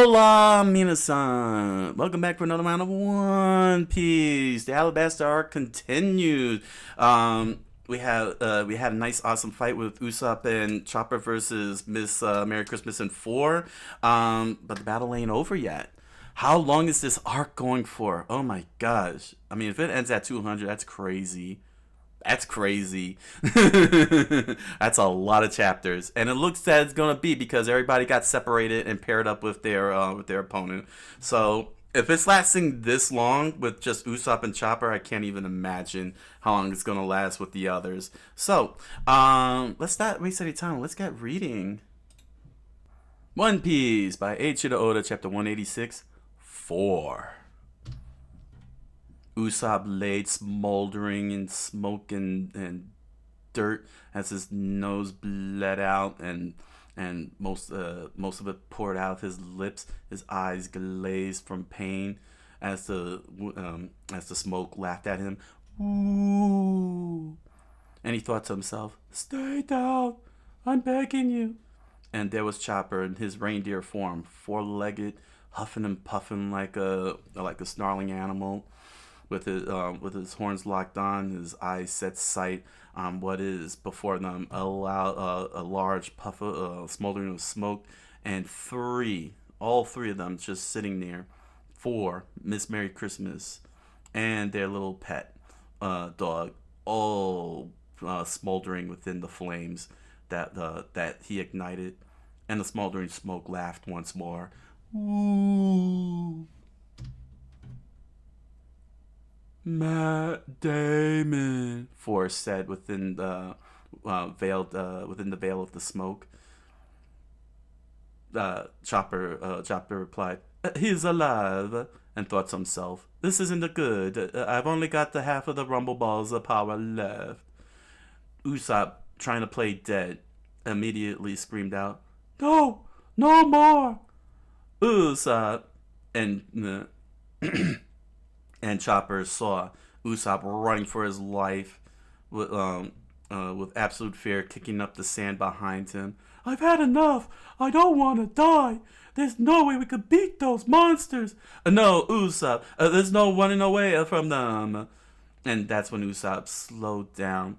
Hola, Minasan! Welcome back for another round of One Piece. The Alabasta arc continues. We had a nice, awesome fight with Usopp and Chopper versus Miss Merry Christmas and Four. But the battle ain't over yet. How long is this arc going for? Oh my gosh! I mean, if it ends at 200, that's crazy. That's crazy. That's a lot of chapters, and it looks that it's gonna be because everybody got separated and paired up with their opponent. So if it's lasting this long with just Usopp and Chopper, I can't even imagine how long it's gonna last with the others. So let's not waste any time. Let's get reading. One Piece by Eiichiro Oda, chapter 186, 4. Usopp laid smoldering in smoke and dirt as his nose bled out and most of it poured out of his lips. His eyes glazed from pain as the smoke laughed at him. Ooh. And he thought to himself, "Stay down, I'm begging you." And there was Chopper in his reindeer form, four-legged, huffing and puffing like a snarling animal, with his horns locked on, his eyes set sight on what is before them, a large puff of smoldering of smoke, and all three of them just sitting there, for Miss Merry Christmas and their little pet dog, all smoldering within the flames that he ignited, and the smoldering smoke laughed once more. Ooh. Matt Damon, Forrest said within the veil of the smoke. Chopper replied, "He's alive," and thought to himself, "This isn't a good. I've only got the half of the rumble balls of power left." Usopp, trying to play dead, immediately screamed out, "No, no more!" Usopp and and Chopper saw Usopp running for his life with absolute fear, kicking up the sand behind him. "I've had enough. I don't want to die. There's no way we could beat those monsters." "No, Usopp. There's no running away from them." And that's when Usopp slowed down,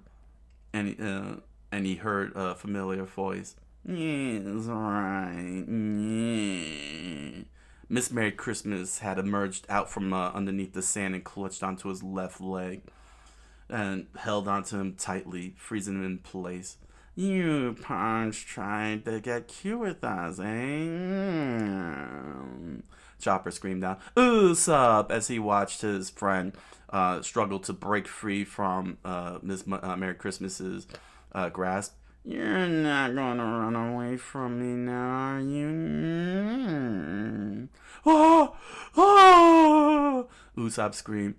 and he heard a familiar voice. "Yes, right. Yeah." Miss Merry Christmas had emerged out from underneath the sand and clutched onto his left leg and held onto him tightly, freezing him in place. "You punks tried to get cute with us, eh?" Chopper screamed out, "Usopp!" as he watched his friend struggle to break free from Miss Merry Christmas's grasp. "You're not gonna run away from me now, are you?" "Ah! Ah!" Usopp screamed.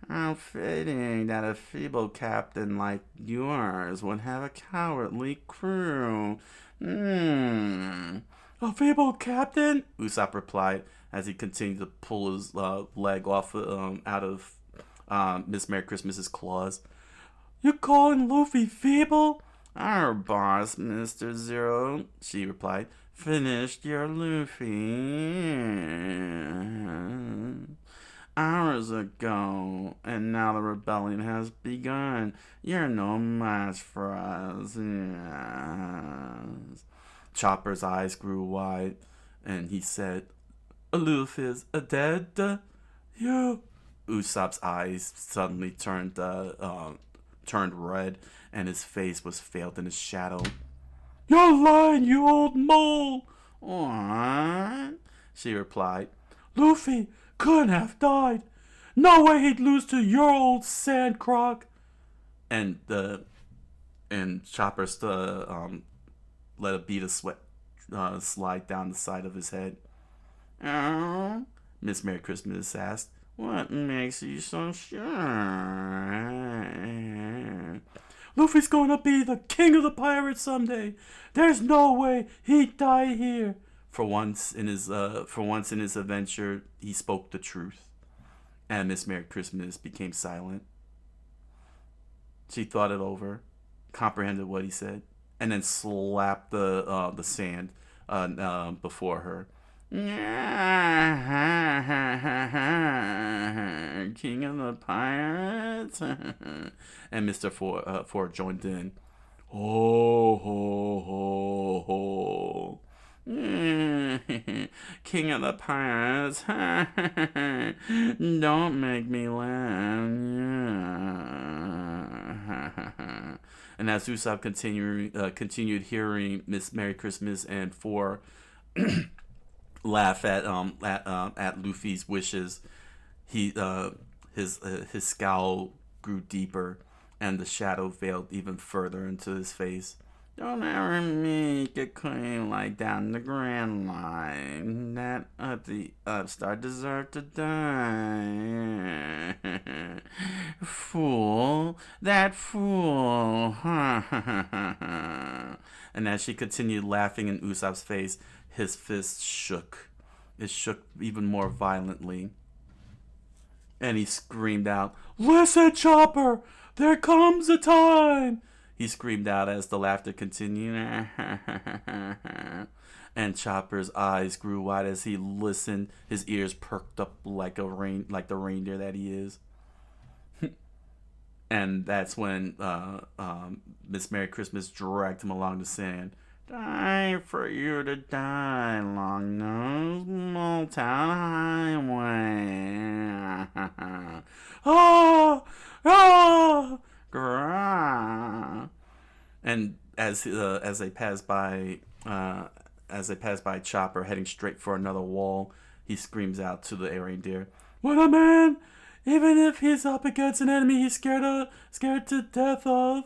"How fitting that a feeble captain like yours would have a cowardly crew." "A feeble captain?" Usopp replied as he continued to pull his leg off out of Miss Merry Christmas's claws. "You calling Luffy feeble?" "Our boss, Mr. Zero," she replied, "finished your Luffy hours ago, and now the rebellion has begun. You're no match for us." Yes. Chopper's eyes grew wide, and he said, "Luffy's dead?" "You..." Usopp's eyes suddenly turned red, and his face was veiled in a shadow. "You're lying, you old mole!" "What?" she replied. "Luffy couldn't have died. No way he'd lose to your old sand croc." And Chopper let a bead of sweat slide down the side of his head. "Oh?" Miss Merry Christmas asked. "What makes you so sure?" "Luffy's gonna be the king of the pirates someday. There's no way he'd die here." For once in his adventure, he spoke the truth, and Miss Merry Christmas became silent. She thought it over, comprehended what he said, and then slapped the sand before her. King of the Pirates. And Mr. Ford joined in. Ho, ho, ho, ho. King of the Pirates. Don't make me laugh. And as Usopp continued hearing Miss Merry Christmas and Four laugh at Luffy's wishes, his scowl grew deeper, and the shadow veiled even further into his face. Don't ever make a claim like down the Grand Line that the upstart deserve to die. Fool, that fool. And as she continued laughing in Usopp's face, his fist shook. It shook even more violently. And he screamed out, "Listen, Chopper! There comes a time!" He screamed out as the laughter continued. And Chopper's eyes grew wide as he listened. His ears perked up like the reindeer that he is. And that's when Miss Merry Christmas dragged him along the sand. Time for you to die, Long Nose, Motown Highway. Ah! Ah! Grah! And as they pass by Chopper heading straight for another wall, he screams out to the reindeer, "What a man! Even if he's up against an enemy he's scared to death of."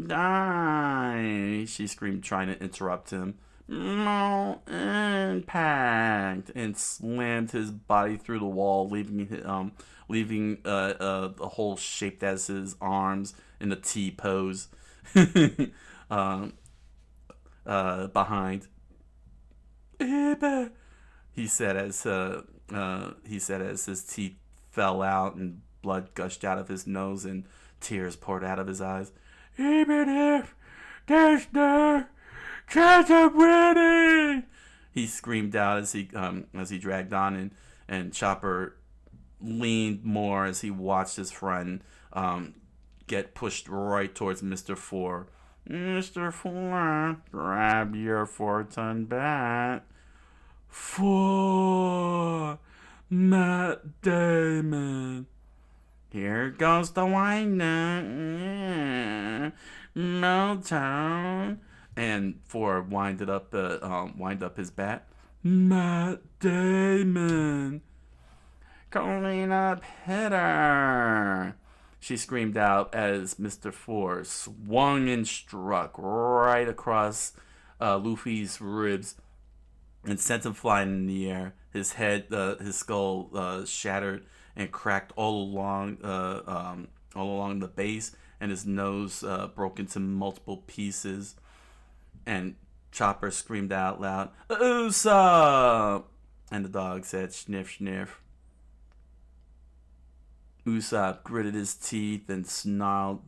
"Die!" she screamed, trying to interrupt him. "No impact!" And slammed his body through the wall, leaving a hole shaped as his arms in the T pose behind. "Ibe," he said as his teeth fell out and blood gushed out of his nose and tears poured out of his eyes. "Even if there's no chance of winning," he screamed out as he dragged on, and Chopper leaned more as he watched his friend get pushed right towards Mr. Four. "Mr. Four, grab your 4-ton bat." "Four, Matt Damon." "Here goes the wind-up. Motown." And Four wind up his bat. "Matt Damon." "Clean up hitter," she screamed out as Mr. Four swung and struck right across Luffy's ribs and sent him flying in the air. His his skull shattered and cracked all along the base, and his nose broke into multiple pieces. And Chopper screamed out loud, "Usopp!" And the dog said, "Sniff, sniff." Usopp gritted his teeth and snarled,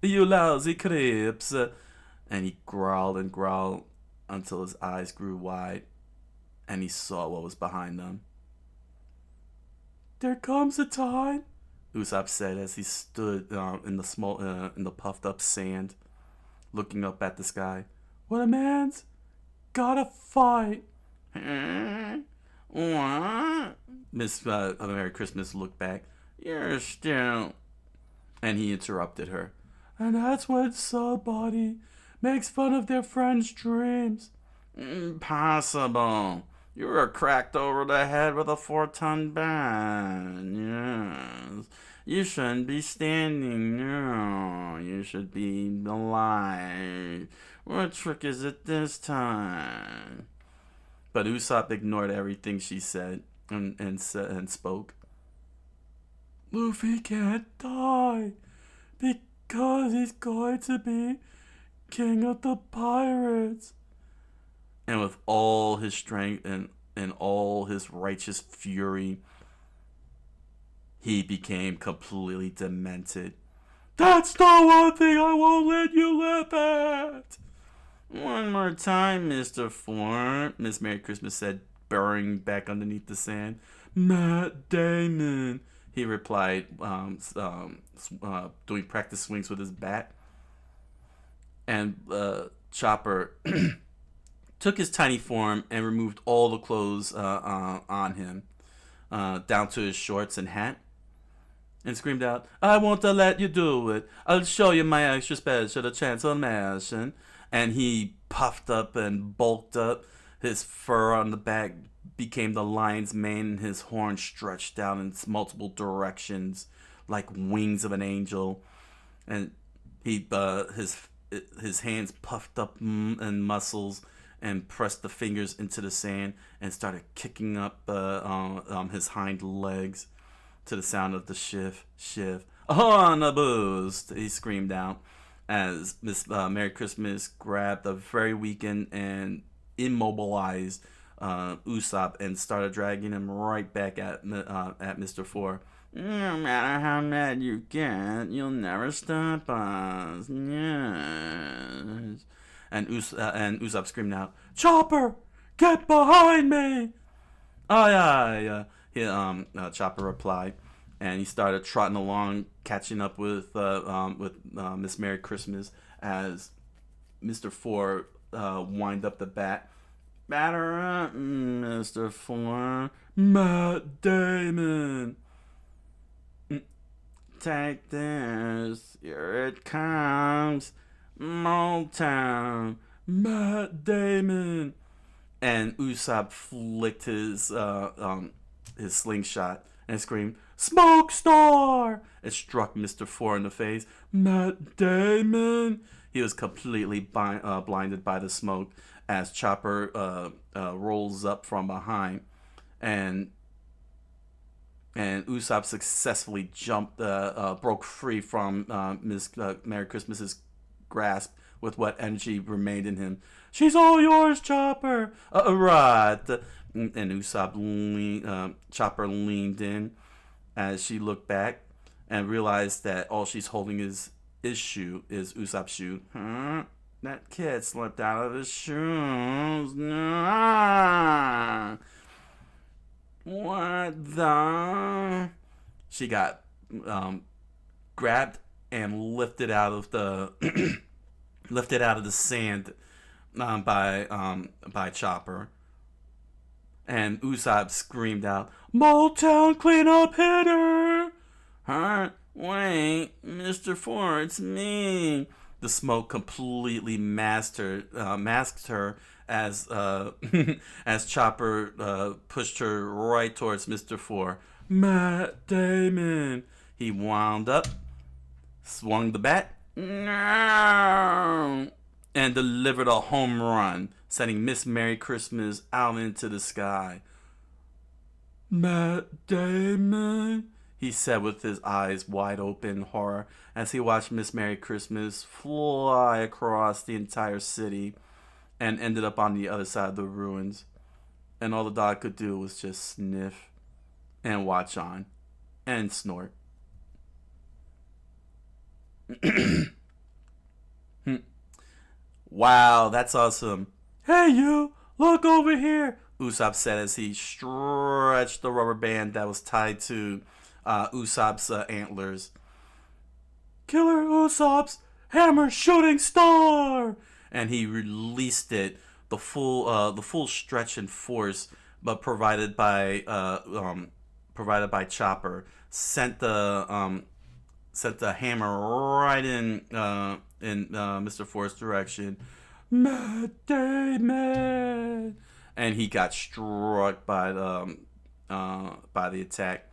"You lousy creeps!" And he growled and growled until his eyes grew wide and he saw what was behind them. "There comes a time," Usopp said as he stood in the puffed up sand, looking up at the sky, "when a man's gotta fight." "What?" Miss Merry Christmas looked back. "You're still..." And he interrupted her. "And that's when somebody makes fun of their friend's dreams." "Impossible. You were cracked over the head with a 4-ton bat. Yes. You shouldn't be standing. No. You should be alive. What trick is it this time?" But Usopp ignored everything she said and spoke. "Luffy can't die because he's going to be king of the pirates." And with all his strength and all his righteous fury, he became completely demented. "That's the one thing I won't let you laugh at." "One more time, Mr. Four," Miss Merry Christmas said burrowing back underneath the sand. Matt Damon, he replied, doing practice swings with his bat. And Chopper took his tiny form and removed all the clothes on him, down to his shorts and hat, and screamed out, "I won't let you do it. I'll show you my extra special transformation." And he puffed up and bulked up. His fur on the back became the lion's mane, and his horns stretched out in multiple directions like wings of an angel. And his hands puffed up and muscles and pressed the fingers into the sand and started kicking up his hind legs to the sound of the shiv. On a boost, he screamed out as Miss Merry Christmas grabbed a very weakened and immobilized Usopp and started dragging him right back at Mr. Four. No matter how mad you get, you'll never stop us. Yes. And Usopp screamed out, "Chopper, get behind me!" "Oh yeah." Chopper replied, and he started trotting along, catching up with Miss Merry Christmas as Mr. Four wind up the bat. "Batter up, Mr. Four." "Matt Damon." "Take this, here it comes, Motown, Matt Damon." And Usopp flicked his slingshot and screamed, "Smoke Star!" It struck Mr. Four in the face. "Matt Damon." He was completely blinded by the smoke as Chopper rolls up from behind, and Usopp successfully broke free from Miss Merry Christmas's grasp with what energy remained in him. "She's all yours, Chopper." Right. And Chopper leaned in as she looked back and realized that all she's holding is Usopp's shoe. Huh? That kid slipped out of his shoes. No. What the? She got grabbed and lifted out of the sand by Chopper. And Usopp screamed out, "Motown cleanup hitter!" "Huh? Wait, Mr. Four, it's me." The smoke completely masked her as as Chopper pushed her right towards Mr. Four. "Matt Damon." He wound up, swung the bat, no, and delivered a home run, sending Miss Merry Christmas out into the sky. "Matt Damon," he said with his eyes wide open in horror as he watched Miss Merry Christmas fly across the entire city and ended up on the other side of the ruins. And all the dog could do was just sniff and watch on and snort. "Wow, that's awesome." "Hey you, look over here," Usopp said as he stretched the rubber band that was tied to Usopp's antlers. "Killer Usopp's hammer shooting star!" And he released it, the full stretch and force, but provided by Chopper, sent the hammer right in Mr. Four's direction. "Matt Damon!" And he got struck by the attack.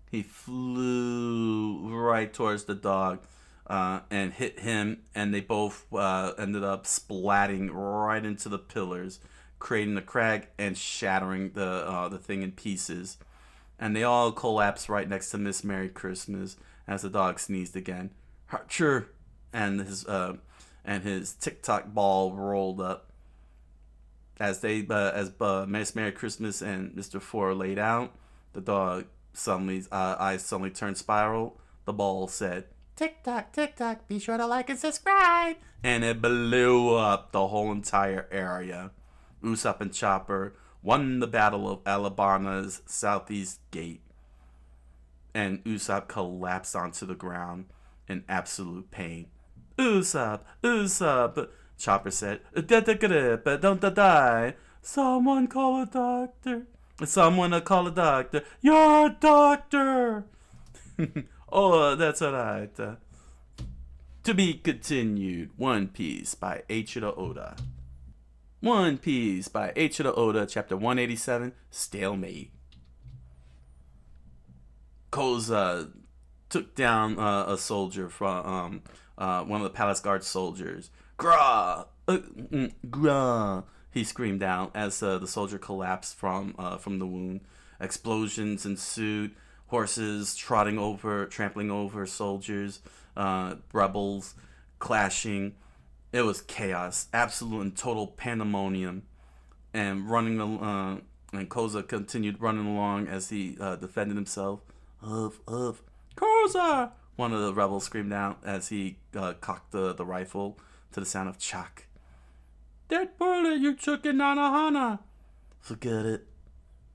He flew right towards the dog and hit him, and they both ended up splatting right into the pillars, creating a crack and shattering the thing in pieces. And they all collapsed right next to Miss Merry Christmas as the dog sneezed again. "Harcher!" And his TikTok ball rolled up. As Miss Merry Christmas and Mr. Four laid out, the dog eyes suddenly turned spiral. The ball said, "TikTok, TikTok, be sure to like and subscribe." And it blew up the whole entire area. Usopp and Chopper won the battle of Alabama's southeast gate. And Usopp collapsed onto the ground in absolute pain. Usopp, Usopp, Chopper said. Don't die. Someone call a doctor. Someone call a doctor. You're a doctor. Oh, that's alright. To be continued. One Piece by Eiichiro Oda. One Piece by Eiichiro Oda, chapter 187, Stalemate. Koza took down a soldier from one of the palace guard soldiers. Gra! Gra! He screamed out as the soldier collapsed from the wound. Explosions ensued. Horses trampling over soldiers. Rebels clashing. It was chaos, absolute and total pandemonium. And and Koza continued running along as he defended himself. Koza! One of the rebels screamed out as he cocked the rifle to the sound of chak. That bullet you took in Nanohana! Forget it.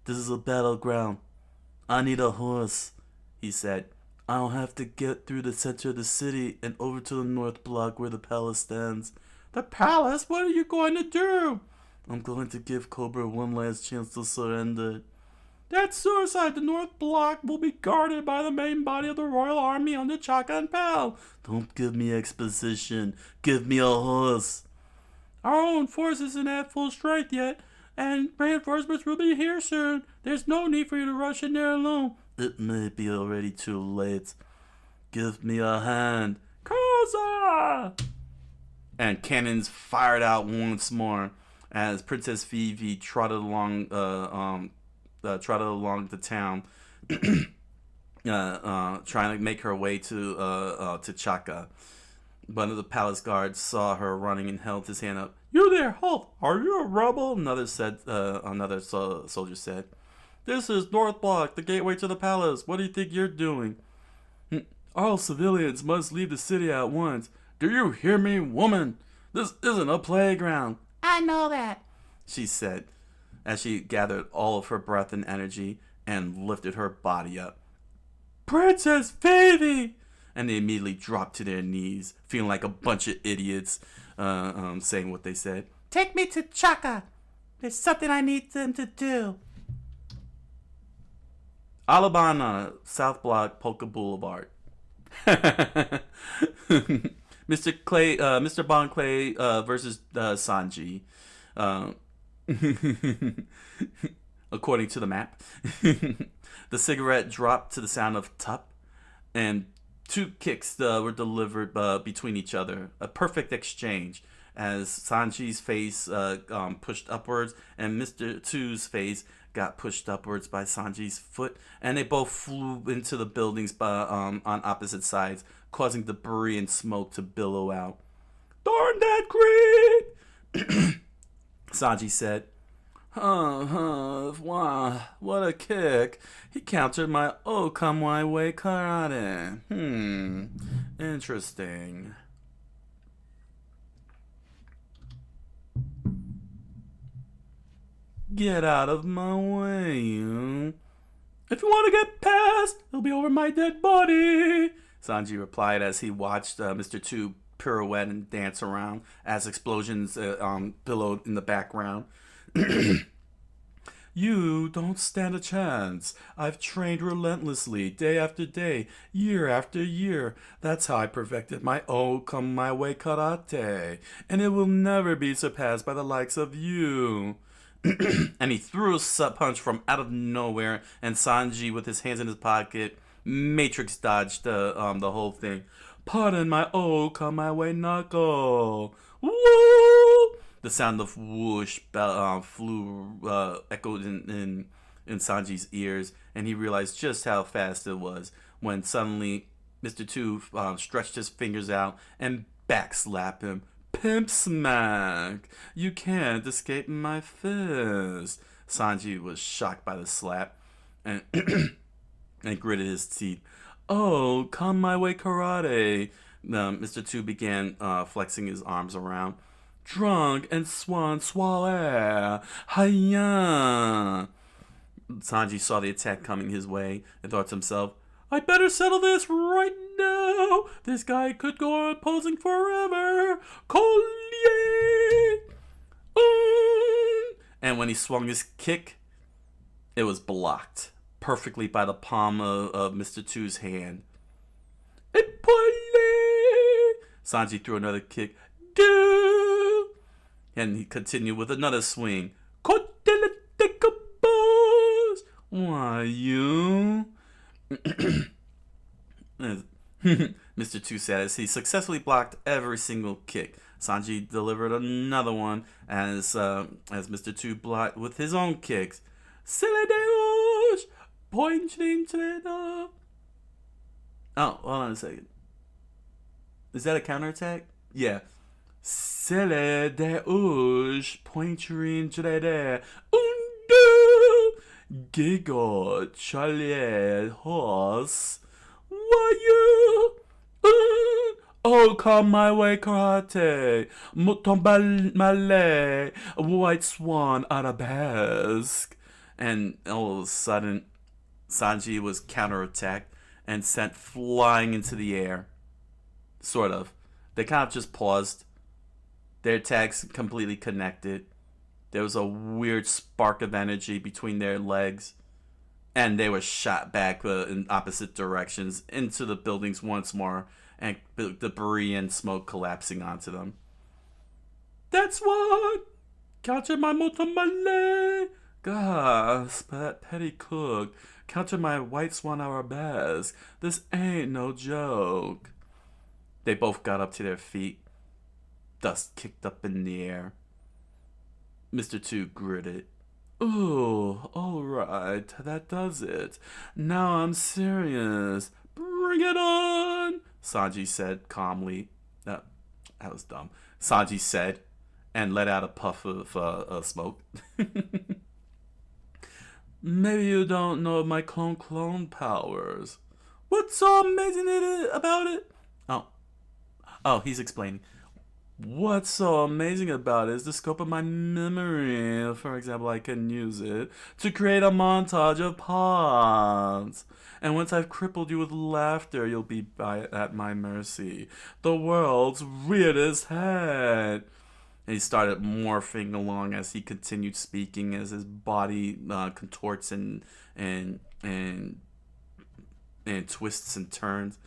This is a battleground. I need a horse, he said. I'll have to get through the center of the city and over to the north block where the palace stands. The palace? What are you going to do? I'm going to give Cobra one last chance to surrender. That's suicide. The north block will be guarded by the main body of the royal army under Chaka and Pal. Don't give me exposition. Give me a horse. Our own force isn't at full strength yet, and reinforcements will be here soon. There's no need for you to rush in there alone. It may be already too late. Give me a hand. Koza! And cannons fired out once more as Princess Vivi trotted along the town, trying to make her way to Chaka. One of the palace guards saw her running and held his hand up. You there, halt! Are you a rebel? Another soldier said. This is North Block, the gateway to the palace. What do you think you're doing? All civilians must leave the city at once. Do you hear me, woman? This isn't a playground. I know that, she said, as she gathered all of her breath and energy and lifted her body up. Princess Vivi! And they immediately dropped to their knees, feeling like a bunch of idiots, saying what they said. Take me to Chaka. There's something I need them to do. Alabama, South Block, Polka Boulevard. Mr. Bon Clay versus Sanji. According to the map. The cigarette dropped to the sound of tup, and two kicks were delivered between each other. A perfect exchange as Sanji's face pushed upwards and Mr. Tues' face got pushed upwards by Sanji's foot, and they both flew into the buildings on opposite sides, causing debris and smoke to billow out. Darn that greed! Sanji said. Wow, what a kick. He countered my oh come my way karate. Interesting. Get out of my way, you. If you want to get past, it'll be over my dead body, Sanji replied as he watched Mr. Two pirouette and dance around as explosions billowed in the background. You don't stand a chance. I've trained relentlessly, day after day, year after year. That's how I perfected my oh come my way karate, and it will never be surpassed by the likes of you. And he threw a punch from out of nowhere, and Sanji, with his hands in his pocket, matrix dodged the whole thing. Pardon my oh come my way knuckle. Woo! The sound of whoosh echoed in Sanji's ears, and he realized just how fast it was when suddenly Mr. Two stretched his fingers out and backslapped him. Pimp smack! You can't escape my fist. Sanji was shocked by the slap and and gritted his teeth. Oh, come my way karate. Mr. Two began flexing his arms around. drunk and swan soirée. Hiya! Sanji saw the attack coming his way and thought to himself, I better settle this right now. This guy could go on posing forever. Collier! And when he swung his kick, it was blocked perfectly by the palm of Mr. Tues' hand. Epaulet! Sanji threw another kick. Do! And he continued with another swing. Why, you? Mr. Tues said as he successfully blocked every single kick. Sanji delivered another one as Mr. Tues blocked with his own kicks. Celedeus! Pointing to the... Oh, hold on a second. Is that a counterattack? Yeah. Celedeus! Pointing to the... Undo! Giggle! Charlie! Horse! Why you? Oh, come my way, karate. Mouton malais. White swan arabesque. And all of a sudden, Sanji was counterattacked and sent flying into the air. Sort of. They kind of just paused. Their attacks completely connected. There was a weird spark of energy between their legs. And they were shot back in opposite directions into the buildings once more, and debris and smoke collapsing onto them. That's what! Counter my motomale! Gasp, that petty cook. Counter my white swan arabesque. This ain't no joke. They both got up to their feet. Dust kicked up in the air. Mr. Tues gritted. Oh, alright, that does it. Now I'm serious. Bring it on, Sanji said calmly. That was dumb. Sanji said, and let out a puff of smoke. Maybe you don't know my clone powers. What's so amazing about it? Oh, he's explaining. What's so amazing about it is the scope of my memory. For example, I can use it to create a montage of pods. And once I've crippled you with laughter, you'll be at my mercy. The world's weirdest head. And he started morphing along as he continued speaking, as his body contorts and twists and turns.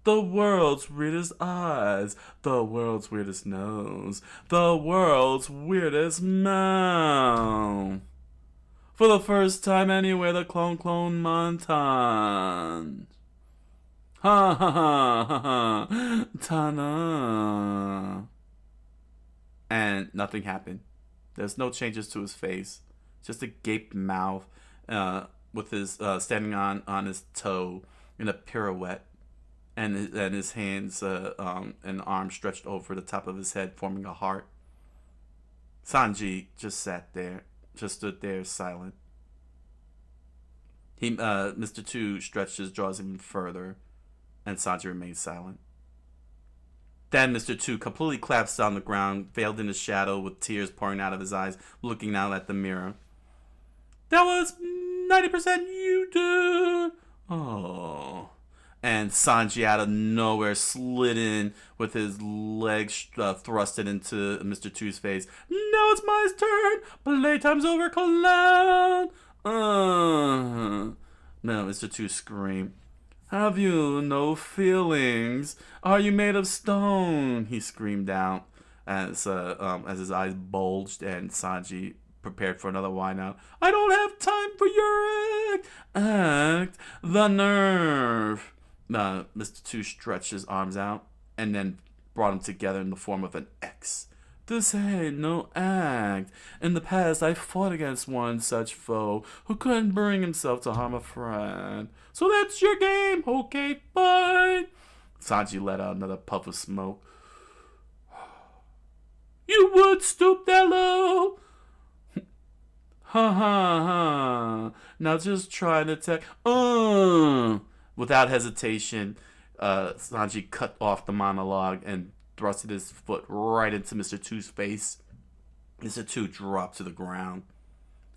The world's weirdest eyes, the world's weirdest nose, the world's weirdest mouth. For the first time anywhere, the clone montage. Ha ha ha ha ha. Ta-da. And nothing happened. There's no changes to his face. Just a gaped mouth with his standing on his toe in a pirouette. And his hands and arms stretched over the top of his head, forming a heart. Sanji just stood there, silent. Mr. Tues stretched his jaws even further, and Sanji remained silent. Then Mr. Tues completely collapsed on the ground, veiled in his shadow, with tears pouring out of his eyes, looking out at the mirror. That was 90% you, dude. Oh. And Sanji out of nowhere slid in with his legs thrusted into Mr. Tues' face. Now it's my turn. Playtime's over, clown. No, Mr. Tues screamed. Have you no feelings? Are you made of stone? He screamed out as his eyes bulged and Sanji prepared for another whine out. I don't have time for your act. The nerve. Mr. Tues stretched his arms out and then brought them together in the form of an X. This ain't no act. In the past, I fought against one such foe who couldn't bring himself to harm a friend. So that's your game. Okay, fine. Sanji let out another puff of smoke. You would stoop that low? Ha ha ha. Now just try and attack. Without hesitation, Sanji cut off the monologue and thrusted his foot right into Mr. Tue's face. Mr. Tue dropped to the ground.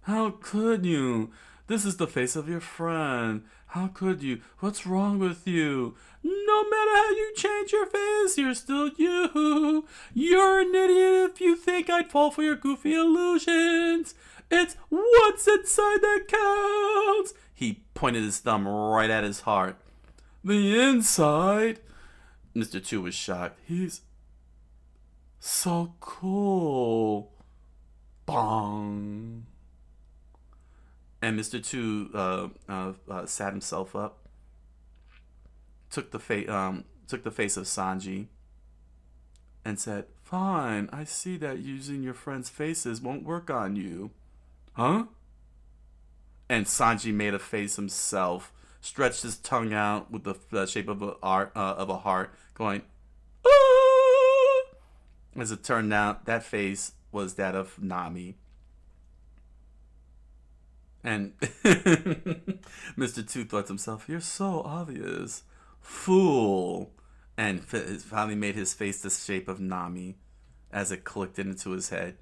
How could you? This is the face of your friend. How could you? What's wrong with you? No matter how you change your face, you're still you. You're an idiot if you think I'd fall for your goofy illusions. It's what's inside that counts. He pointed his thumb right at his heart. The inside? Mr. Tue was shocked. He's so cool. Bong. And Mr. Tue sat himself up, took the face of Sanji, and said, "Fine, I see that using your friends' faces won't work on you." Huh? And Sanji made a face himself, stretched his tongue out with the shape of a heart, going, "Ah!" As it turned out, that face was that of Nami. And Mr. Tue thought to himself, "You're so obvious. Fool." And finally made his face the shape of Nami as it clicked into his head.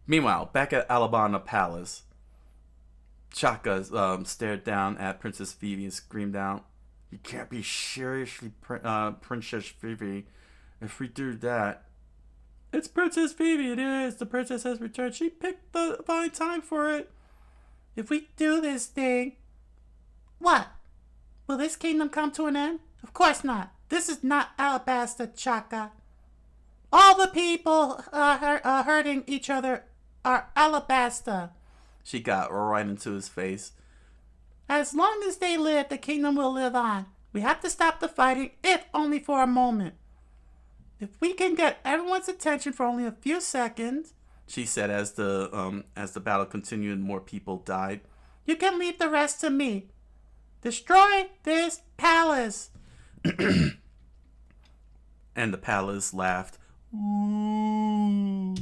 Meanwhile, back at Alabama Palace, Chaka stared down at Princess Vivi and screamed out, "You can't be seriously, Princess Vivi. If we do that..." "It's Princess Vivi, it is. The princess has returned. She picked the fine time for it. If we do this thing..." "What? Will this kingdom come to an end? Of course not. This is not Alabasta, Chaka. All the people hurting each other are Alabasta." She got right into his face. "As long as they live, the kingdom will live on. We have to stop the fighting, if only for a moment. If we can get everyone's attention for only a few seconds," she said as the battle continued and more people died, "you can leave the rest to me. Destroy this palace." And the palace laughed. Ooh.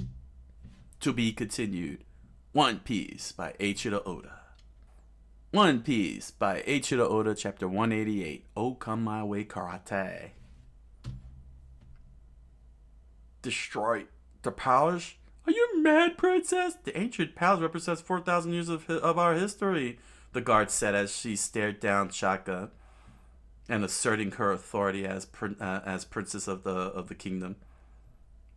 To be continued. One Piece by Eiichiro Oda. One Piece by Eiichiro Oda, chapter 188. Oh, come my way, karate. Destroy the palace? Are you mad, princess? The ancient palace represents 4,000 years of our history, the guard said as she stared down Chaka and asserting her authority as princess of the kingdom.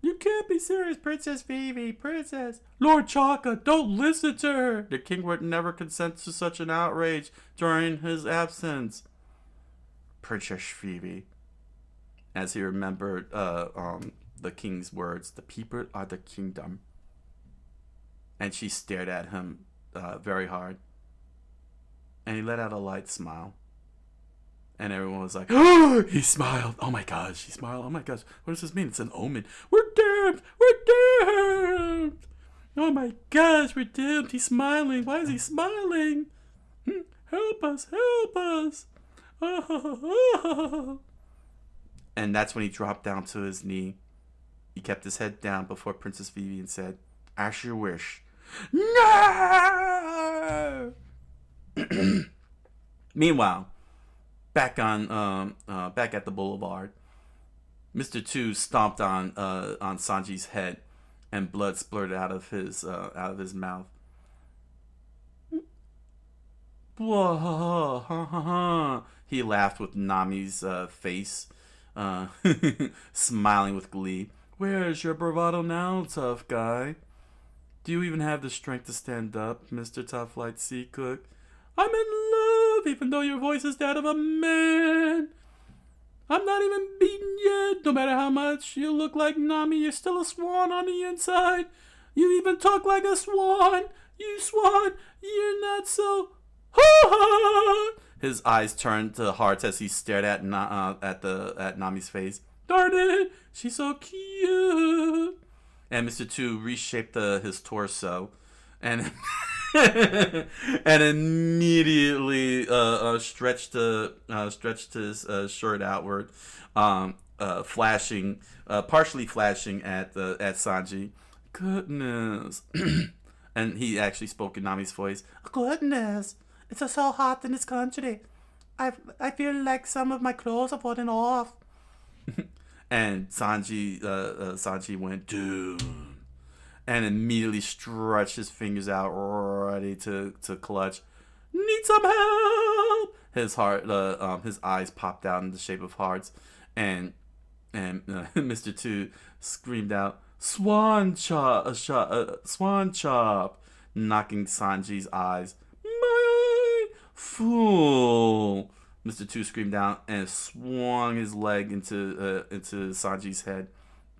"You can't be serious, Princess Vivi, princess." "Lord Chaka, don't listen to her. The king would never consent to such an outrage during his absence." Princess Vivi, as he remembered the king's words, "The people are the kingdom." And she stared at him very hard. And he let out a light smile. And everyone was like, "Oh!" He smiled. "Oh my gosh," he smiled. "Oh my gosh, what does this mean? It's an omen. We're doomed! We're doomed! Oh my gosh, we're doomed." He's smiling. Why is he smiling? Help us, help us. Oh. And that's when he dropped down to his knee. He kept his head down before Princess Vivi and said, "Ask your wish." No! Meanwhile, back at the boulevard, Mr. Tue stomped on Sanji's head, and blood splurted out of his mouth. He laughed with Nami's face, smiling with glee. "Where's your bravado now, tough guy? Do you even have the strength to stand up, Mr. Tough Light Sea Cook? I'm in love, even though your voice is that of a man. I'm not even beaten yet. No matter how much you look like Nami, you're still a swan on the inside. You even talk like a swan. You swan, you're not so... His eyes turned to hearts as he stared at Nami's face. "Darn it, she's so cute." And Mr. Tue reshaped his torso and and immediately stretched his shirt outward, partially flashing at Sanji. "Goodness." And he actually spoke in Nami's voice. "Goodness, it's so hot in this country. I feel like some of my clothes are falling off." And Sanji went doom, and immediately stretched his fingers out, ready to clutch. Need some help! His eyes popped out in the shape of hearts, and Mr. Two screamed out, "Swan chop! Swan chop!" knocking Sanji's eyes. "My eye! Fool!" Mr. Two screamed out and swung his leg into Sanji's head.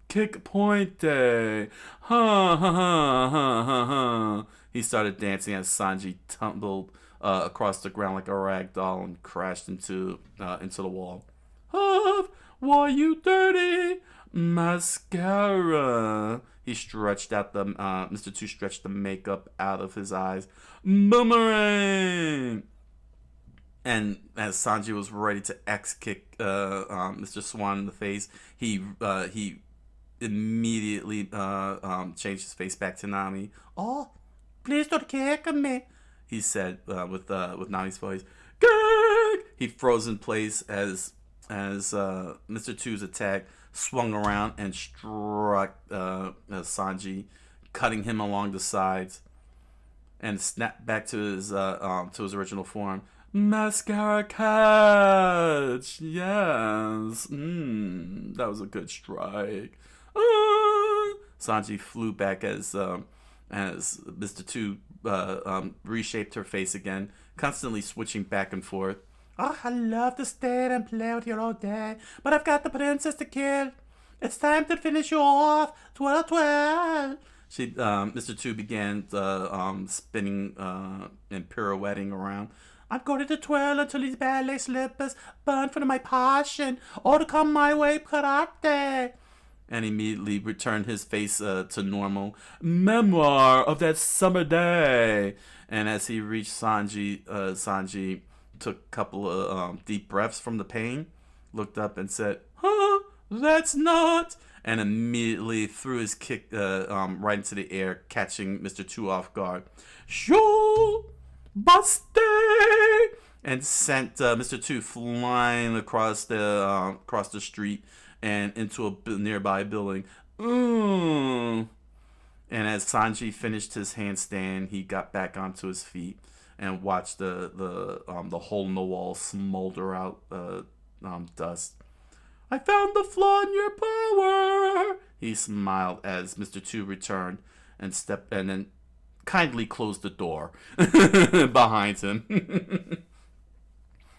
"Kick point day! Ha ha ha ha ha ha!" He started dancing as Sanji tumbled across the ground like a rag doll and crashed into the wall. "Huff! Why you dirty mascara?" He stretched out the Mr. Two stretched the makeup out of his eyes. "Boomerang!" And as Sanji was ready to kick Mr. Swan in the face, he immediately changed his face back to Nami. "Oh, please don't kick me," he said with Nami's voice. "Gag!" He froze in place as Mr. Two's attack swung around and struck Sanji, cutting him along the sides, and snapped back to his original form. "Mascara catch! Yes! That was a good strike." Sanji flew back as Mr. Two reshaped her face again, constantly switching back and forth. "Oh, I love to stay and play with you all day, but I've got the princess to kill. It's time to finish you off. Twirl, twirl." Mr. Two began spinning and pirouetting around. "I'm going to twirl until these ballet slippers burn for my passion, or to come my way, karate." And immediately returned his face to normal. "Memoir of that summer day." And as he reached Sanji took a couple of deep breaths from the pain, looked up and said, "Huh, that's not," and immediately threw his kick right into the air, catching Mr. Two off guard. "Shoo! Buste!" And sent Mr. Two flying across the street and into a nearby building. And as Sanji finished his handstand, he got back onto his feet and watched the hole in the wall smolder out dust. "I found the flaw in your power," he smiled as Mr. Two returned and then kindly closed the door behind him.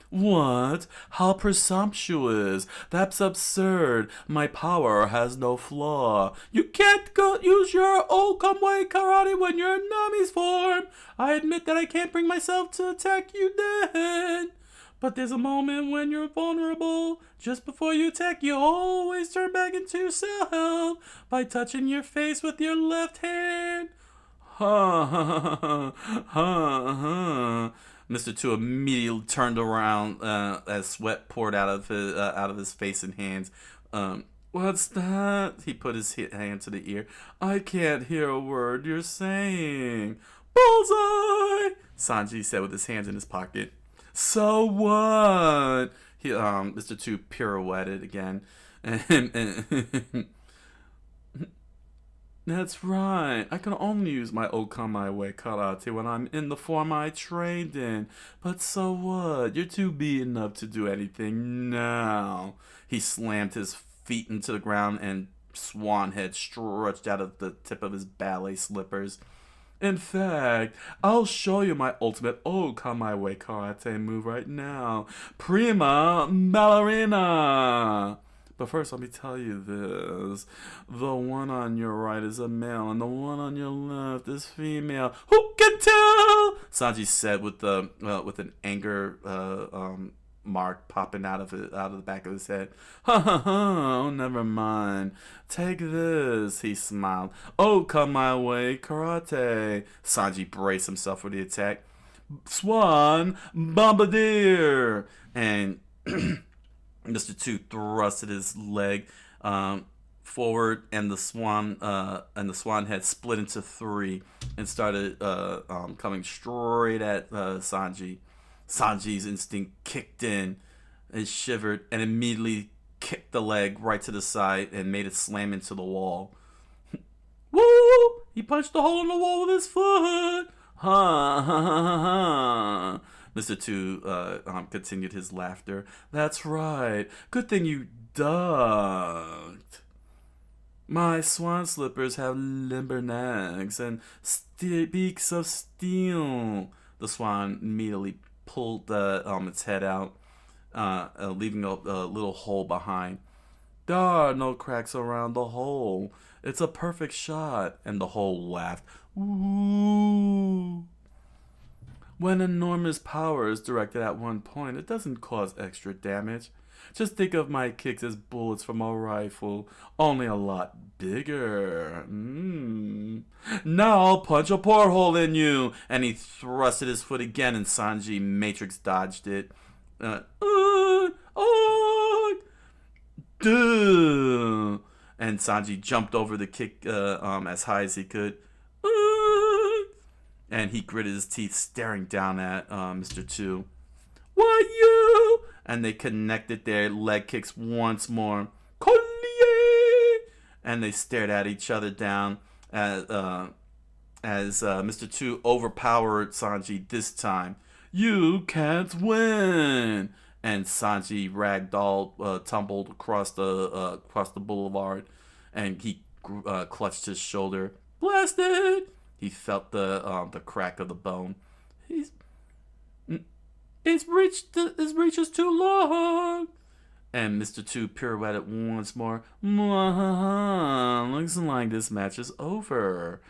"What? How presumptuous! That's absurd. My power has no flaw. You can't use your Okamway karate when you're in Nami's form. I admit that I can't bring myself to attack you then. But there's a moment when you're vulnerable. Just before you attack, you always turn back into yourself by touching your face with your left hand." Ha ha ha ha ha. Mr. Two immediately turned around as sweat poured out of his face and hands. "What's that?" He put his hand to the ear. "I can't hear a word you're saying." "Bullseye!" Sanji said with his hands in his pocket. "So what?" Mr. Two pirouetted again. "That's right. I can only use my Okamai karate when I'm in the form I trained in. But so what? You're too beaten up to do anything now." He slammed his feet into the ground and swan head stretched out of the tip of his ballet slippers. "In fact, I'll show you my ultimate Okamai karate move right now. Prima ballerina. But first, let me tell you this. The one on your right is a male, and the one on your left is female." "Who can tell?" Sanji said with an anger mark popping out of the back of his head. "Ha ha ha! Oh, never mind. Take this." He smiled. "Oh, come my way, karate." Sanji braced himself for the attack. "Swan bombardier!" And Mr. Two thrusted his leg forward, and the swan head split into three and started coming straight at Sanji. Sanji's instinct kicked in. It shivered and immediately kicked the leg right to the side and made it slam into the wall. Woo! He punched a hole in the wall with his foot. Ha ha ha ha ha. Mr. Two continued his laughter. That's right. Good thing you ducked. My swan slippers have limber necks and beaks of steel. The swan immediately pulled its head out, leaving a little hole behind. There are no cracks around the hole. It's a perfect shot. And the hole laughed. Ooh. When enormous power is directed at one point, it doesn't cause extra damage. Just think of my kicks as bullets from a rifle, only a lot bigger. Now I'll punch a porthole in you. And he thrusted his foot again, and Sanji Matrix dodged it. Duh! And Sanji jumped over the kick as high as he could. And he gritted his teeth, staring down at Mr. Two. Why you? And they connected their leg kicks once more. Collier! And they stared at each other down as Mr. Two overpowered Sanji this time. You can't win! And Sanji ragdoll tumbled across the boulevard, and he clutched his shoulder. Blasted! He felt the crack of the bone. His reach is too long. And Mr. Two pirouetted once more. Looks like this match is over.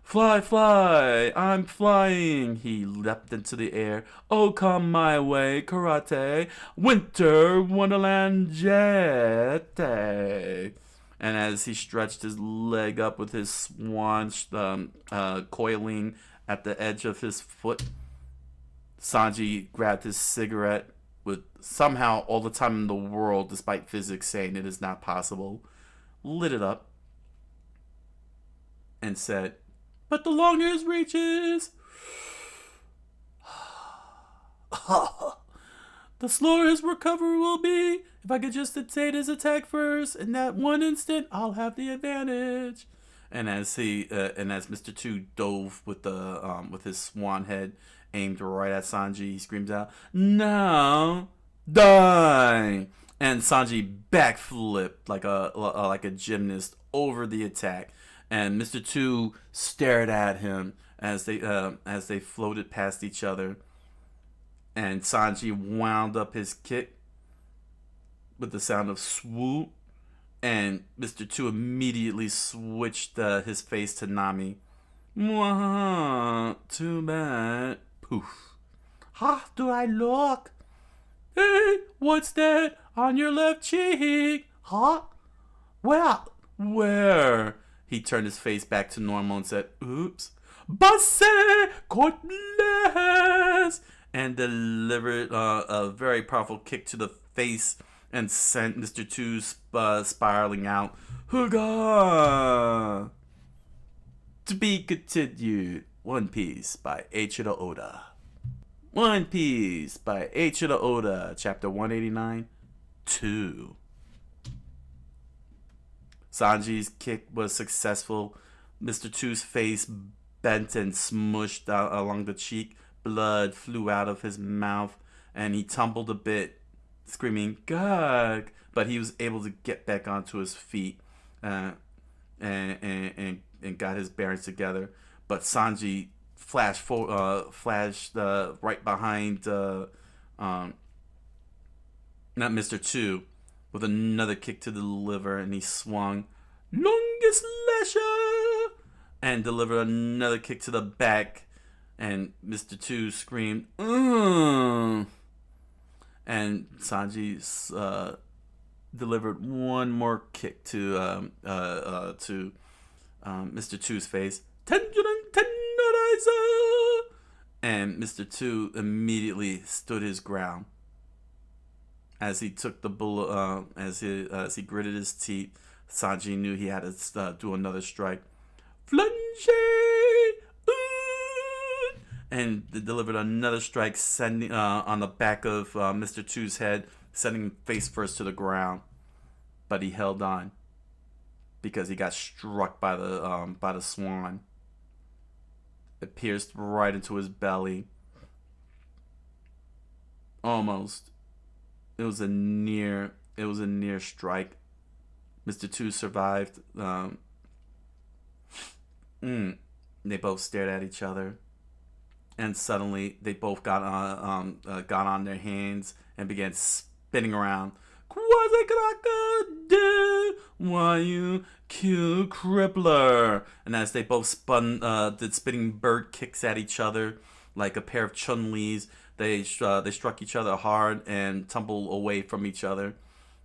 Fly, fly, I'm flying. He leapt into the air. Oh, come my way, karate, winter wonderland jet. And as he stretched his leg up with his swan coiling at the edge of his foot, Sanji grabbed his cigarette with somehow all the time in the world, despite physics saying it is not possible, lit it up, and said, but the longest reaches. The slower his recovery will be. If I could just dictate his attack first, in that one instant, I'll have the advantage. And as Mr. Two dove with his swan head aimed right at Sanji, he screams out, "Now, die!" And Sanji backflipped like a gymnast over the attack. And Mr. Two stared at him as they floated past each other. And Sanji wound up his kick with the sound of swoop. And Mr. Two immediately switched his face to Nami. Mwah, too bad. Poof. How do I look? Hey, what's that on your left cheek? Huh? Well, where? He turned his face back to normal and said, oops. Basse, God bless! And delivered a very powerful kick to the face and sent Mr. Two spiraling out. Hooga! To be continued. One Piece by Eiichiro Oda. One Piece by Eiichiro Oda, Chapter 189, 2. Sanji's kick was successful. Mr. Two's face bent and smushed out along the cheek. Blood flew out of his mouth, and he tumbled a bit, screaming, "Gug!" But he was able to get back onto his feet and got his bearings together. But Sanji flashed right behind not Mr. Two, with another kick to the liver, and he swung longest lasher and delivered another kick to the back, and Mr. Two screamed, "Ugh!" And Sanji delivered one more kick to Mr. Two's face. Tenderizer! And Mr. Two immediately stood his ground. As he took the bullet, as he gritted his teeth, Sanji knew he had to do another strike. Flange! And delivered another strike, sending on the back of Mr. Two's head, sending him face first to the ground. but he held on because he got struck by the swan. It pierced right into his belly. Almost. It was a near strike. Mr. Tues survived. They both stared at each other, and suddenly they both got on their hands and began spinning around. Why you cute crippler? And as they both did spinning bird kicks at each other like a pair of Chun-Lis, they struck each other hard and tumbled away from each other.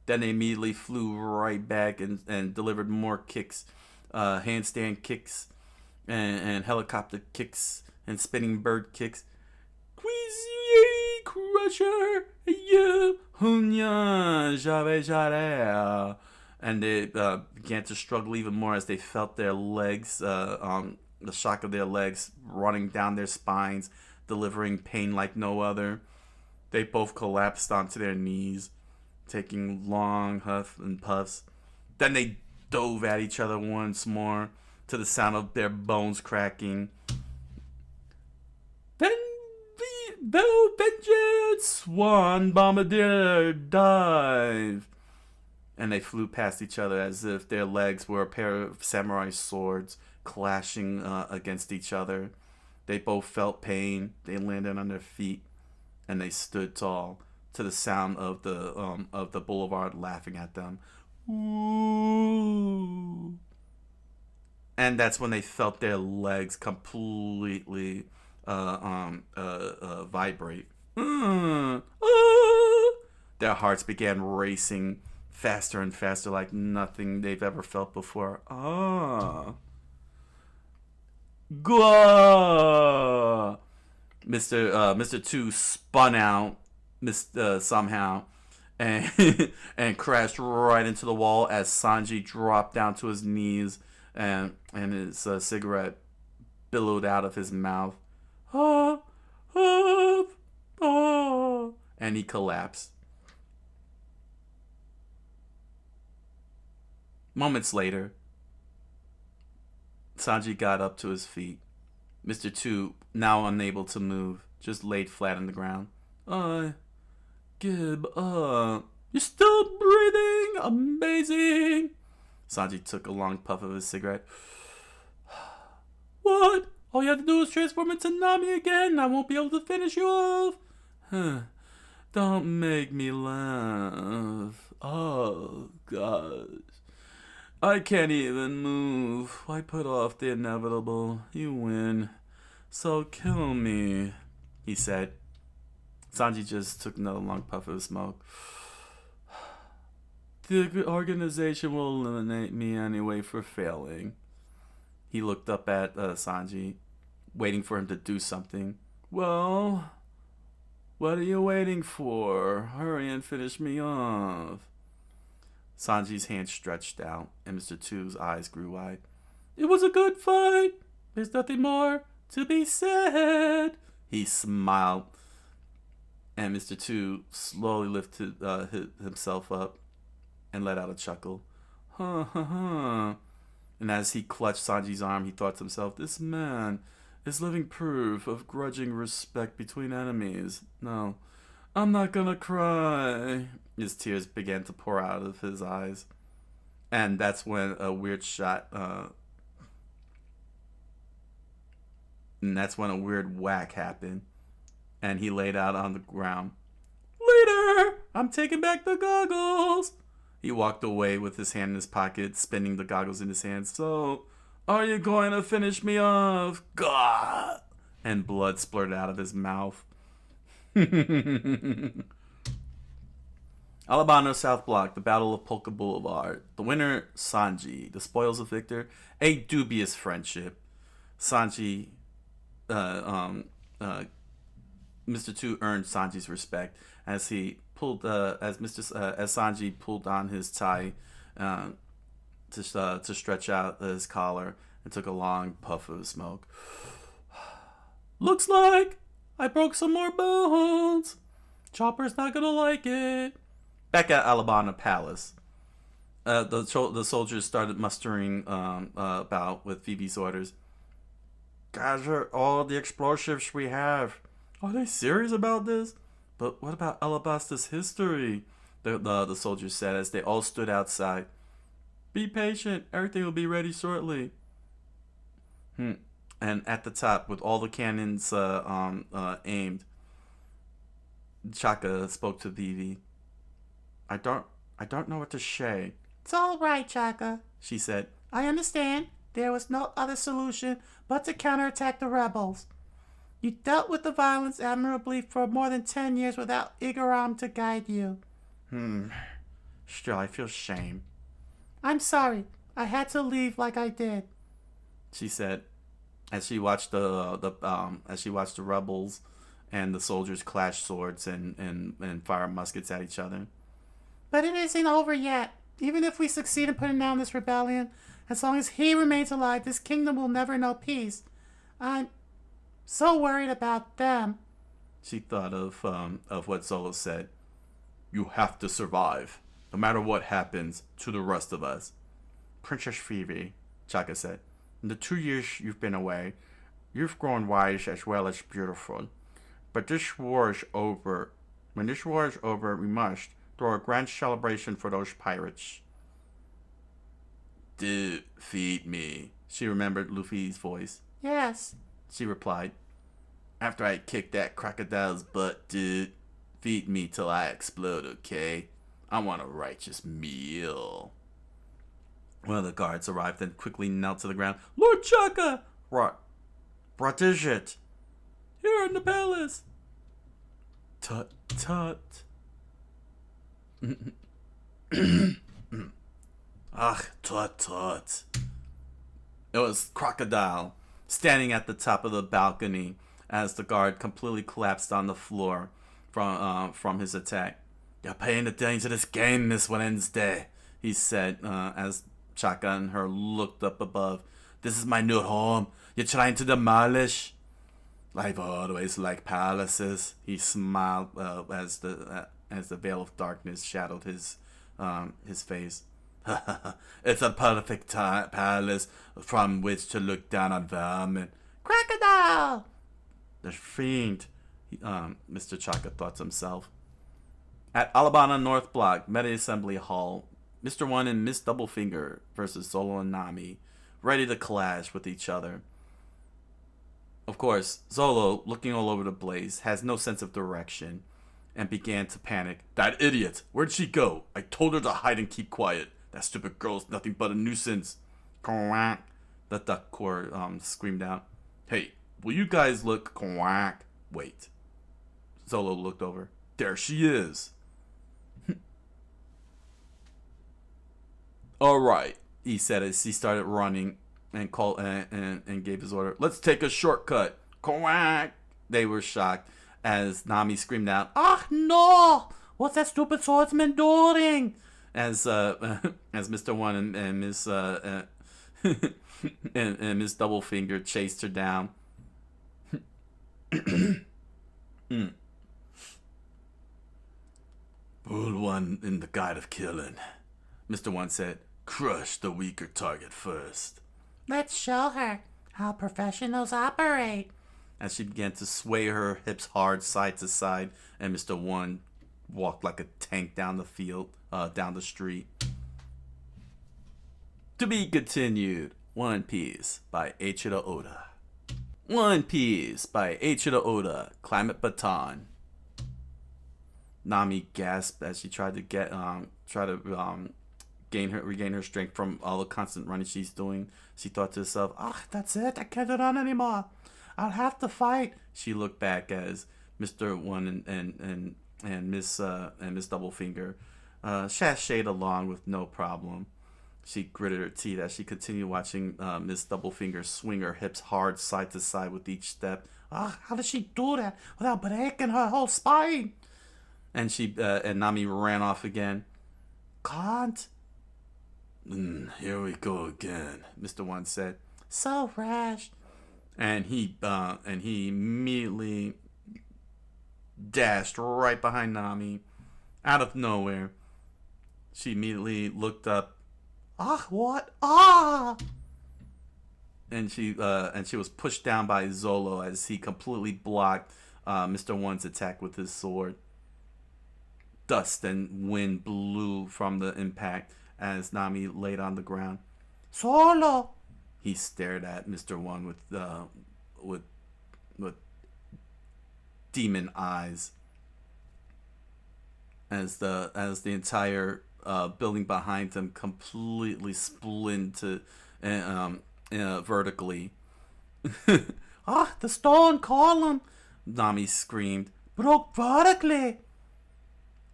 Then they immediately flew right back and delivered more kicks, handstand kicks, and helicopter kicks, and spinning bird kicks. Quizzy Crusher, you Hunya Jare. And they began to struggle even more as they felt their legs, the shock of their legs running down their spines, delivering pain like no other. They both collapsed onto their knees, taking long huffs and puffs. Then they dove at each other once more to the sound of their bones cracking. Vengeance! Swan Bombardier dive! And they flew past each other as if their legs were a pair of samurai swords clashing against each other. They both felt pain. They landed on their feet, and they stood tall to the sound of the boulevard laughing at them. Ooh. And that's when they felt their legs completely vibrate. Their hearts began racing faster and faster like nothing they've ever felt before. Gah! Mr. Tues spun out somehow and and crashed right into the wall as Sanji dropped down to his knees and his cigarette billowed out of his mouth. And he collapsed. Moments later, Sanji got up to his feet. Mr. Tues, now unable to move, just laid flat on the ground. Gib, you're still breathing? Amazing! Sanji took a long puff of his cigarette. What? All you have to do is transform into Nami again. I won't be able to finish you off. Don't make me laugh. Oh, God. I can't even move. Why put off the inevitable? You win. So kill me, he said. Sanji just took another long puff of smoke. The organization will eliminate me anyway for failing. He looked up at Sanji, waiting for him to do something. Well, what are you waiting for? Hurry and finish me off. Sanji's hand stretched out, and Mr. Tues' eyes grew wide. It was a good fight. There's nothing more to be said. He smiled, and Mr. Tues slowly lifted himself up and let out a chuckle. Ha ha ha. And as he clutched Sanji's arm, he thought to himself, this man is living proof of grudging respect between enemies. No, I'm not gonna cry. His tears began to pour out of his eyes. And that's when a weird whack happened. And he laid out on the ground. Later! I'm taking back the goggles! He walked away with his hand in his pocket, spinning the goggles in his hand. So, are you going to finish me off? Gah! And blood splurted out of his mouth. Alabama South Block, the Battle of Polka Boulevard. The winner, Sanji. The spoils of Victor, a dubious friendship. Sanji, Mr. Tues earned Sanji's respect as he pulled, as Sanji pulled on his tie to stretch out his collar and took a long puff of smoke. Looks like I broke some more bones. Chopper's not gonna like it. Back at Alabama Palace, The soldiers started mustering about with Phoebe's orders. Gather all the explosives we have. Are they serious about this? But what about Alabasta's history? The soldiers said as they all stood outside. Be patient. Everything will be ready shortly. And at the top, with all the cannons aimed, Chaka spoke to Vivi. I don't know what to say. It's all right, Chaka, she said. I understand. There was no other solution but to counterattack the rebels. You dealt with the violence admirably for more than 10 years without Igaram to guide you. Still, I feel shame. I'm sorry. I had to leave like I did, she said, as she watched the rebels and the soldiers clash swords and fire muskets at each other. But it isn't over yet. Even if we succeed in putting down this rebellion, as long as he remains alive, this kingdom will never know peace. I'm so worried about them. She thought of what Zolo said. You have to survive, no matter what happens to the rest of us. Princess Phoebe, Chaka said, in the 2 years you've been away, you've grown wise as well as beautiful. But this war is over. When this war is over, we must throw a grand celebration for those pirates. Defeat me, she remembered Luffy's voice. Yes, she replied. After I kick that crocodile's butt, dude, feed me till I explode, okay? I want a righteous meal. One of the guards arrived and quickly knelt to the ground. Lord Chaka! What is it? Here in the palace. Tut, tut. Ugh, tut, tut. It was Crocodile, standing at the top of the balcony as the guard completely collapsed on the floor from his attack. You're paying attention to this game, Miss Wednesday, he said as Chaka and her looked up above. This is my new home. You're trying to demolish? I've always liked palaces. He smiled as the veil of darkness shadowed his face. It's a perfect palace from which to look down on vermin. Crocodile! The fiend, Mr. Chaka thought to himself. At Alabama North Block, Meta Assembly Hall, Mr. One and Miss Doublefinger versus Zolo and Nami, ready to clash with each other. Of course, Zolo, looking all over the place, has no sense of direction and began to panic. That idiot! Where'd she go? I told her to hide and keep quiet. That stupid girl's nothing but a nuisance. Quack! The duck corps screamed out. Hey, will you guys look? Quack! Wait. Zolo looked over. There she is. All right, he said as he started running and called and gave his order. Let's take a shortcut. Quack! They were shocked as Nami screamed out, "Ah, no! What's that stupid swordsman doing?" As Mr. One and Miss and Miss Doublefinger chased her down. Pull one in the guide of killing, Mr. One said. Crush the weaker target first. Let's show her how professionals operate. As she began to sway her hips hard side to side, and Mr. One walked like a tank down the field, down the street. To be continued. One Piece by Eiichiro Oda. One Piece by Eiichiro Oda. Climate Baton. Nami gasped as she tried to regain her strength from all the constant running she's doing. She thought to herself, that's it. I can't run anymore. I'll have to fight. She looked back as Mr. One and Miss Doublefinger sashayed along with no problem. She gritted her teeth as she continued watching Miss Doublefinger swing her hips hard side to side with each step. How does she do that without breaking her whole spine? And and Nami ran off again. Can't. Here we go again, Mr. One said. So rash. And he immediately dashed right behind Nami, out of nowhere. She immediately looked up. Ah, what? Ah! And she was pushed down by Zolo as he completely blocked Mr. One's attack with his sword. Dust and wind blew from the impact as Nami laid on the ground. Solo! He stared at Mr. One with demon eyes as the entire building behind him completely splintered vertically. Ah, the stone column! Nami screamed. Broke vertically!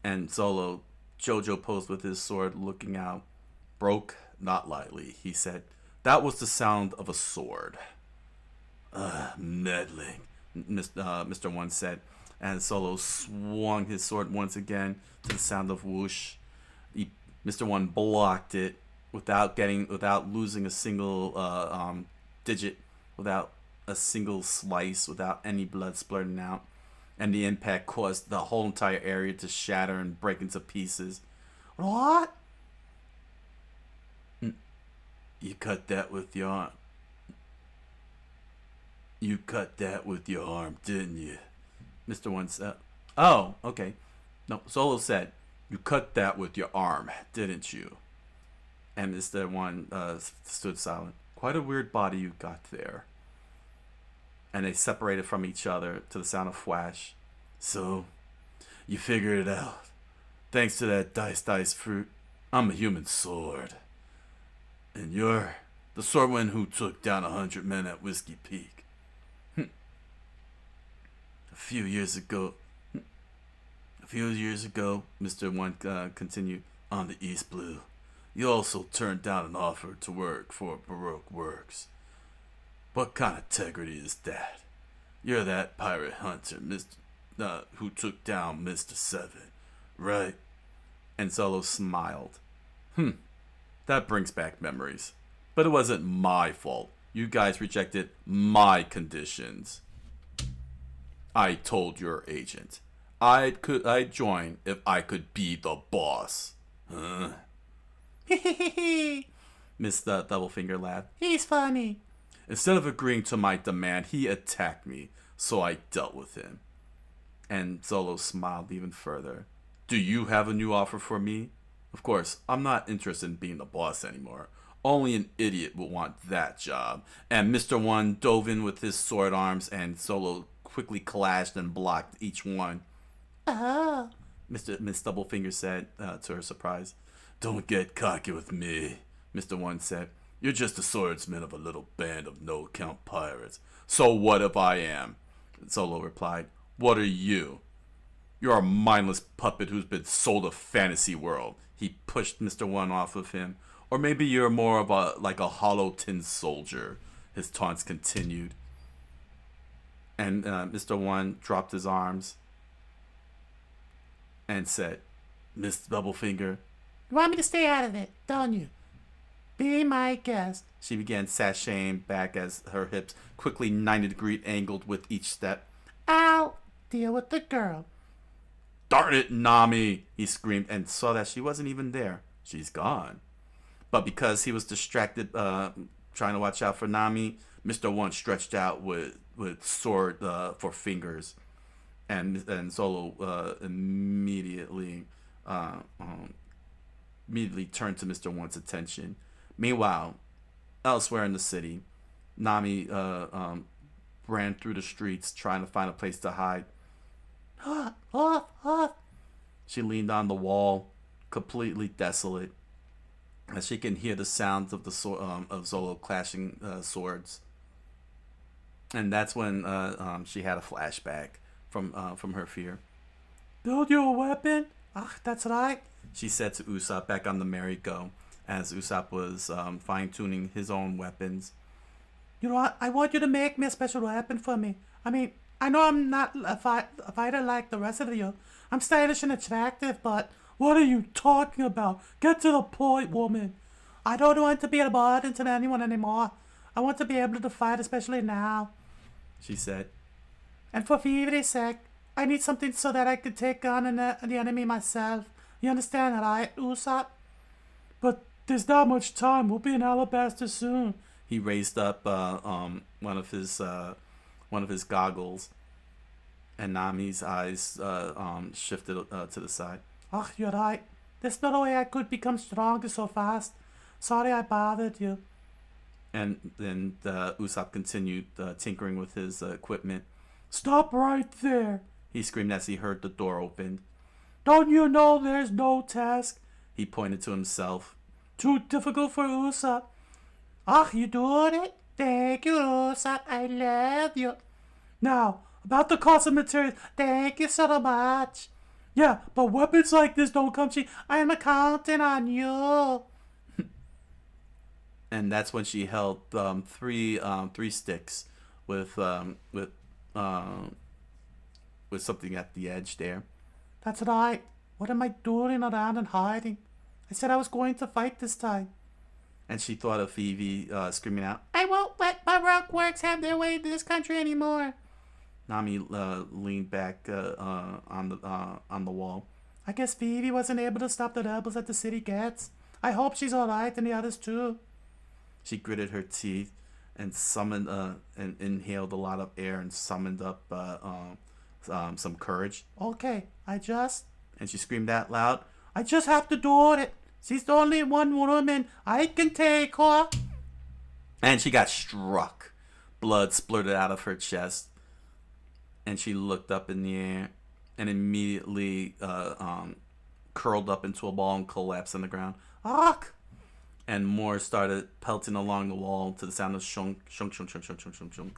And Jojo posed with his sword looking out. Broke, not lightly, he said. That was the sound of a sword. Meddling, Mr. One said, and Solo swung his sword once again to the sound of whoosh. Mr. One blocked it without losing a single digit, without a single slice, without any blood splurting out. And the impact caused the whole entire area to shatter and break into pieces. What? You cut that with your arm. You cut that with your arm, didn't you? Mr. One said. Oh, okay. No, Solo said, you cut that with your arm, didn't you? And Mr. One stood silent. Quite a weird body you got there. And they separated from each other to the sound of flash. So, you figured it out. Thanks to that dice fruit, I'm a human sword. And you're the swordman who took down 100 men at Whiskey Peak. A few years ago, Mr. One continued, on the East Blue, you also turned down an offer to work for Baroque Works. What kind of integrity is that? You're that pirate hunter, who took down Mr. Seven, right? And Solo smiled. That brings back memories. But it wasn't my fault. You guys rejected my conditions. I told your agent I'd join if I could be the boss. Huh? Miss Doublefinger laughed. He's funny. Instead of agreeing to my demand, he attacked me, so I dealt with him. And Solo smiled even further. Do you have a new offer for me? Of course, I'm not interested in being the boss anymore. Only an idiot would want that job. And Mr. One dove in with his sword arms, and Solo quickly clashed and blocked each one. Oh, Miss Doublefinger said, to her surprise. Don't get cocky with me, Mr. One said. You're just a swordsman of a little band of no-account pirates. So what if I am? Solo replied. What are you? You're a mindless puppet who's been sold a fantasy world. He pushed Mr. One off of him. Or maybe you're more of a hollow tin soldier. His taunts continued. And Mr. One dropped his arms and said, Miss Doublefinger, you want me to stay out of it, don't you? Be my guest. She began sashaying back as her hips quickly 90-degree angled with each step. I'll deal with the girl. Darn it, Nami, he screamed and saw that she wasn't even there. She's gone. But because he was distracted trying to watch out for Nami, Mr. One stretched out with sword for fingers. And Solo immediately turned to Mr. One's attention. Meanwhile, elsewhere in the city, Nami ran through the streets trying to find a place to hide. She leaned on the wall, completely desolate, as she can hear the sounds of the of Zolo clashing swords. And that's when she had a flashback from her fear. Build you a weapon? Ah, that's right, she said to Usopp back on the merry-go, as Usopp was fine-tuning his own weapons. You know what? I want you to make me a special weapon for me. I mean, I know I'm not a fighter like the rest of you. I'm stylish and attractive, but what are you talking about? Get to the point, woman. I don't want to be a burden to anyone anymore. I want to be able to fight, especially now, she said. And for Vivre's sake, I need something so that I could take on the enemy myself. You understand that, right, Usopp? But there's not much time. We'll be in Alabasta soon. He raised up one of his goggles, and Nami's eyes shifted to the side. Ach, you're right. There's no way I could become stronger so fast. Sorry I bothered you. And then Usopp continued tinkering with his equipment. Stop right there, he screamed as he heard the door open. Don't you know there's no task? He pointed to himself. Too difficult for Usopp. Ach, you doing it? Thank you, Usopp. I love you. Now, about the cost of materials. Thank you so much. Yeah, but weapons like this don't come cheap. I'm counting on you. And that's when she held three sticks with something at the edge there. That's right. What am I doing around and hiding? I said I was going to fight this time. And she thought of Vivi screaming out, I won't let Baroque works have their way in this country anymore. Nami leaned back on the wall. I guess Vivi wasn't able to stop the rebels at the city gates. I hope she's alright and the others too. She gritted her teeth and summoned and inhaled a lot of air and summoned up some courage. Okay, and she screamed out loud, I just have to do it. She's the only one woman. I can take her. And she got struck. Blood splurted out of her chest. And she looked up in the air and immediately curled up into a ball and collapsed on the ground. Ach! And more started pelting along the wall to the sound of shunk, shunk, shunk, shunk, shunk, shunk, shunk, shunk.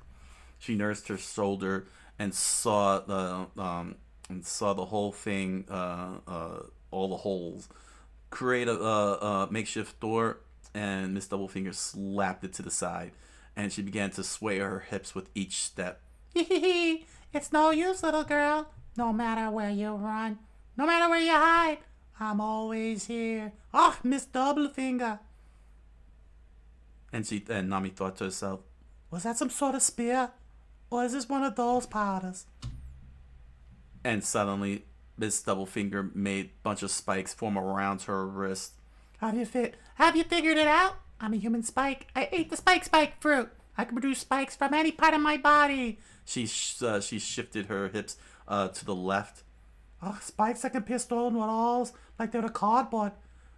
She nursed her shoulder and saw the whole thing, all the holes, create a makeshift door, and Miss Doublefinger slapped it to the side, and she began to sway her hips with each step. It's no use, little girl. No matter where you run, no matter where you hide, I'm always here. Ah, Miss Doublefinger. And Nami thought to herself, was that some sort of spear? Or is this one of those powders? And suddenly, Miss Doublefinger made a bunch of spikes form around her wrist. Have you figured it out? I'm a human spike. I ate the spike fruit. I can produce spikes from any part of my body. She shifted her hips to the left. Oh, spikes that can pierce stone walls like they're a cardboard.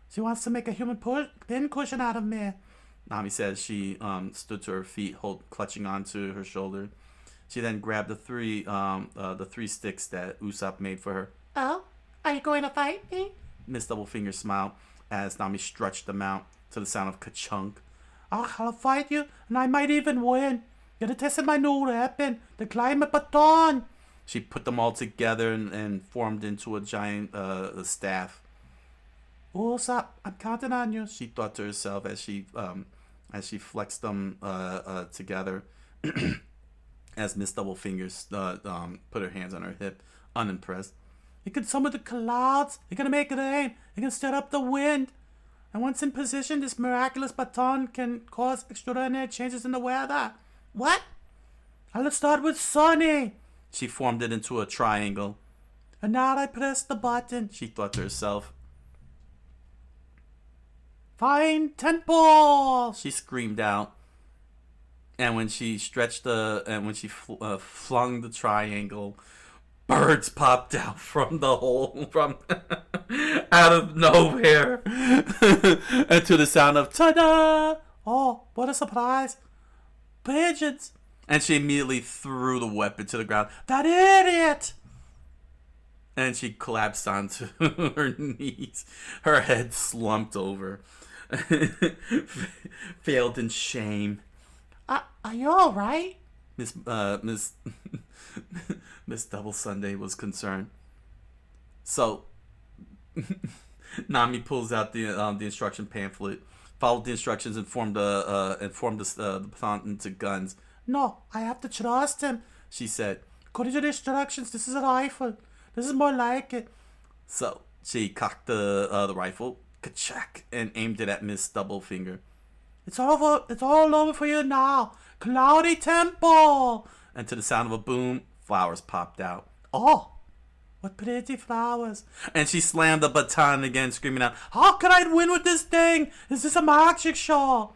She wants to make a human pincushion out of me. Nami says she stood to her feet, clutching onto her shoulder. She then grabbed the three sticks that Usopp made for her. Oh, are you going to fight me? Miss Doublefinger smiled as Nami stretched them out to the sound of ka-chunk. Oh, I'll fight you, and I might even win. You're testing my new weapon, the climate baton. She put them all together and formed into a giant staff. Usopp, I'm counting on you. She thought to herself as she flexed them together. As Miss Doublefinger put her hands on her hip, unimpressed. You can summon the clouds. You're gonna make it rain. You can stir up the wind. And once in position, this miraculous baton can cause extraordinary changes in the weather. What? I'll start with Sunny. She formed it into a triangle. And now I press the button. She thought to herself. Fine temple! She screamed out. And when she flung the triangle, birds popped out from the hole, from out of nowhere, and to the sound of ta-da! Oh, what a surprise! Pigeons! And she immediately threw the weapon to the ground. That idiot! And she collapsed onto her knees. Her head slumped over, failed in shame. Are you all right? Miss Double Sunday was concerned. So Nami pulls out the instruction pamphlet, followed the instructions, and formed the baton into guns. No, I have to trust him, she said. According to the instructions, this is a rifle. This is more like it. So she cocked the rifle, ka-chak, and aimed it at Miss Doublefinger. It's all over for you now. Cloudy Temple! And to the sound of a boom, flowers popped out. Oh! What pretty flowers. And she slammed the baton again, screaming out, How could I win with this thing? Is this a magic show?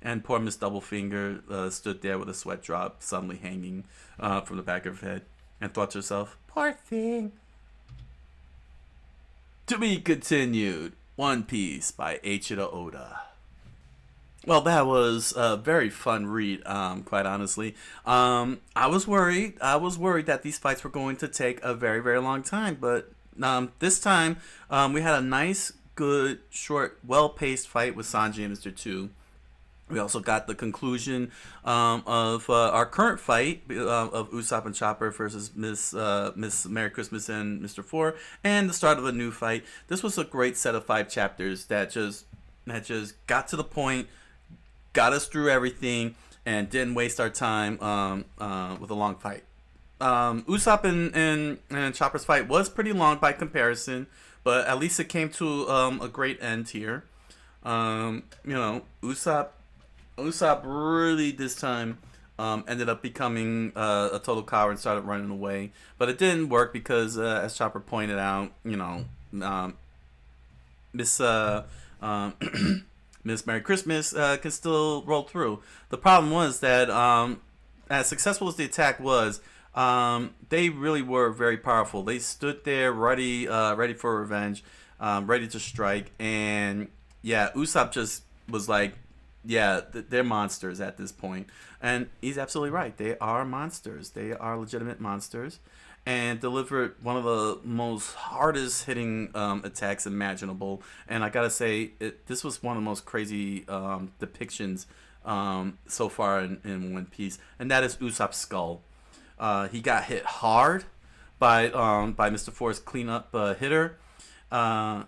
and poor Miss Doublefinger stood there with a sweat drop suddenly hanging from the back of her head and thought to herself, Poor thing. to be continued. One Piece by Eiichiro Oda. Well, that was a very fun read, quite honestly. I was worried. That these fights were going to take a very, very long time. But this time, we had a nice, good, short, well-paced fight with Sanji and Mr. Two. We also got the conclusion of our current fight of Usopp and Chopper versus Miss Merry Christmas and Mr. Four, and the start of a new fight. This was a great set of 5 chapters that just got to the point, got us through everything, and didn't waste our time with a long fight. Usopp and Chopper's fight was pretty long by comparison, but at least it came to a great end here. Usopp really this time ended up becoming a total coward and started running away. But it didn't work because, as Chopper pointed out, Miss Miss Merry Christmas can still roll through. The problem was that as successful as the attack was, they really were very powerful. They stood there ready for revenge, ready to strike, and yeah, Usopp just was like, yeah, they're monsters at this point. And he's absolutely right. They are monsters. They are legitimate monsters. And delivered one of the most hardest hitting attacks imaginable. And I gotta say, this was one of the most crazy depictions so far in One Piece. And that is Usopp's skull. He got hit hard by Mr. Four's cleanup hitter. The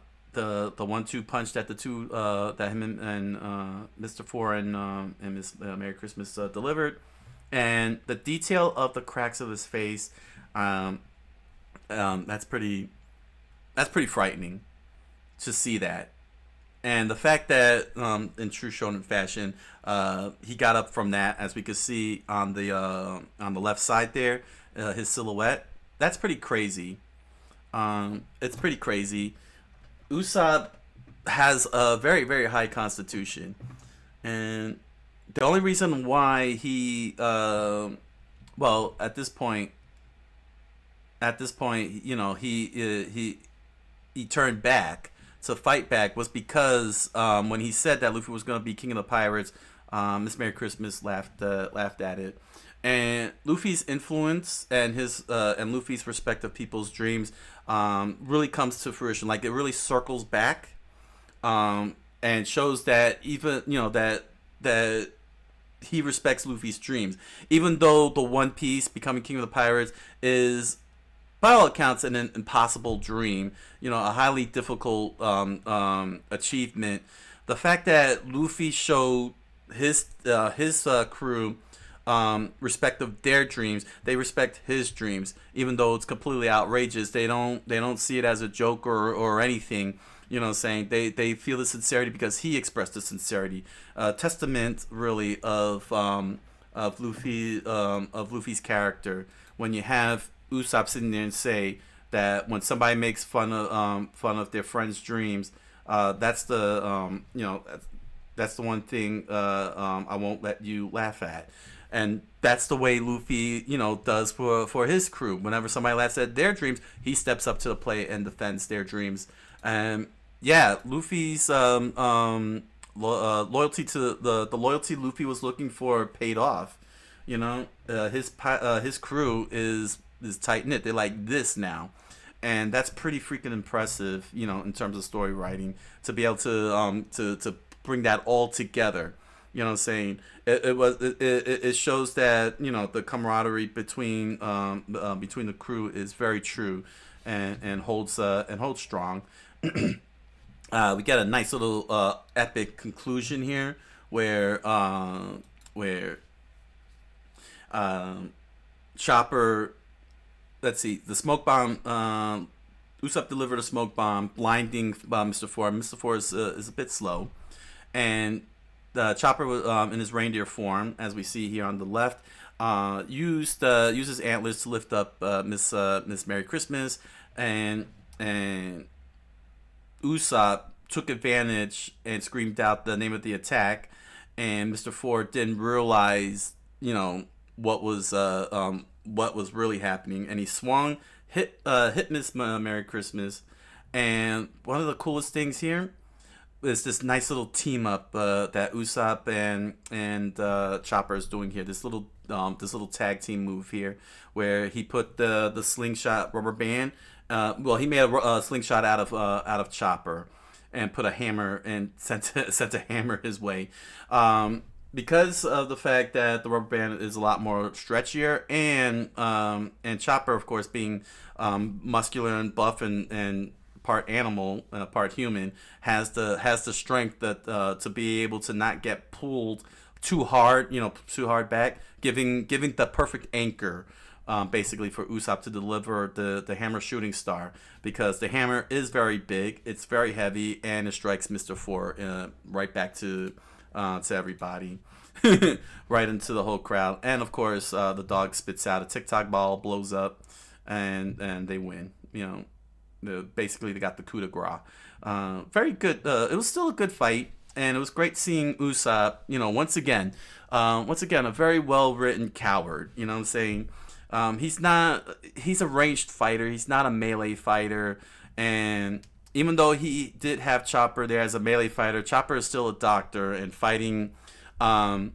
1-2 punch that the two that him and Mr. Four and Miss Merry Christmas delivered, and the detail of the cracks of his face, that's pretty frightening to see that, and the fact that in true shonen fashion, he got up from that, as we could see on the left side there, his silhouette. That's pretty crazy. It's pretty crazy. Usopp has a very, very high constitution, and the only reason why he, at this point, he turned back to fight back was because when he said that Luffy was going to be king of the pirates, Miss Merry Christmas laughed at it. And Luffy's influence and his and Luffy's respect of people's dreams really comes to fruition. Like, it really circles back and shows that even that he respects Luffy's dreams, even though the One Piece becoming king of the pirates is, by all accounts, an impossible dream. A highly difficult achievement. The fact that Luffy showed his crew respect of their dreams, they respect his dreams, even though it's completely outrageous. They don't see it as a joke or anything. Saying they feel the sincerity because he expressed the sincerity. Testament really of Luffy's character. When you have Usopp sitting there and say that when somebody makes fun of their friend's dreams, that's the that's the one thing I won't let you laugh at. And that's the way Luffy, does for his crew. Whenever somebody laughs at their dreams, he steps up to the plate and defends their dreams. And yeah, Luffy's loyalty to the loyalty Luffy was looking for paid off. His crew is tight knit. They're like this now, and that's pretty freaking impressive. In terms of story writing, to be able to bring that all together. Saying it shows that the camaraderie between the crew is very true and holds strong. We get a nice little epic conclusion here where Chopper, let's see, the smoke bomb. Usopp delivered a smoke bomb, blinding Mr. Four. Mr. Four is a bit slow, and Chopper was in his reindeer form, as we see here on the left, uses antlers to lift up Miss Merry Christmas, and Usopp took advantage and screamed out the name of the attack, and Mr. Ford didn't realize, what was really happening, and he swung, hit Miss Merry Christmas, and one of the coolest things here is this nice little team up that Usopp and Chopper is doing here. This little tag team move here, where he put the slingshot rubber band. He made a slingshot out of Chopper, and put a hammer and sent a hammer his way. Because of the fact that the rubber band is a lot more stretchier, and Chopper, of course, being muscular and buff and part animal, part human, has the strength that to be able to not get pulled too hard, back, giving the perfect anchor. Basically for Usopp to deliver the hammer shooting star, because the hammer is very big, it's very heavy, and it strikes Mr. Four right back to everybody, right into the whole crowd. And of course, the dog spits out a tic-tac ball, blows up, and they win. Basically they got the coup de grace. Very good. It was still a good fight, and it was great seeing Usopp. Once again, a very well written coward. You know what I'm saying? He's a ranged fighter. He's not a melee fighter. And even though he did have Chopper there as a melee fighter, Chopper is still a doctor, and fighting, melee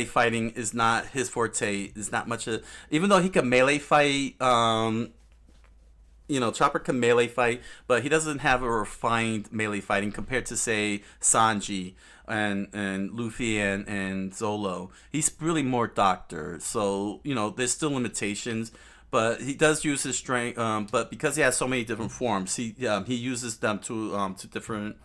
fighting is not his forte. It's not much of, even though he can melee fight, Chopper can melee fight, but he doesn't have a refined melee fighting compared to, say, Sanji and Luffy and Zolo. He's really more doctor, so there's still limitations, but he does use his strength. But because he has so many different forms, he uses them to different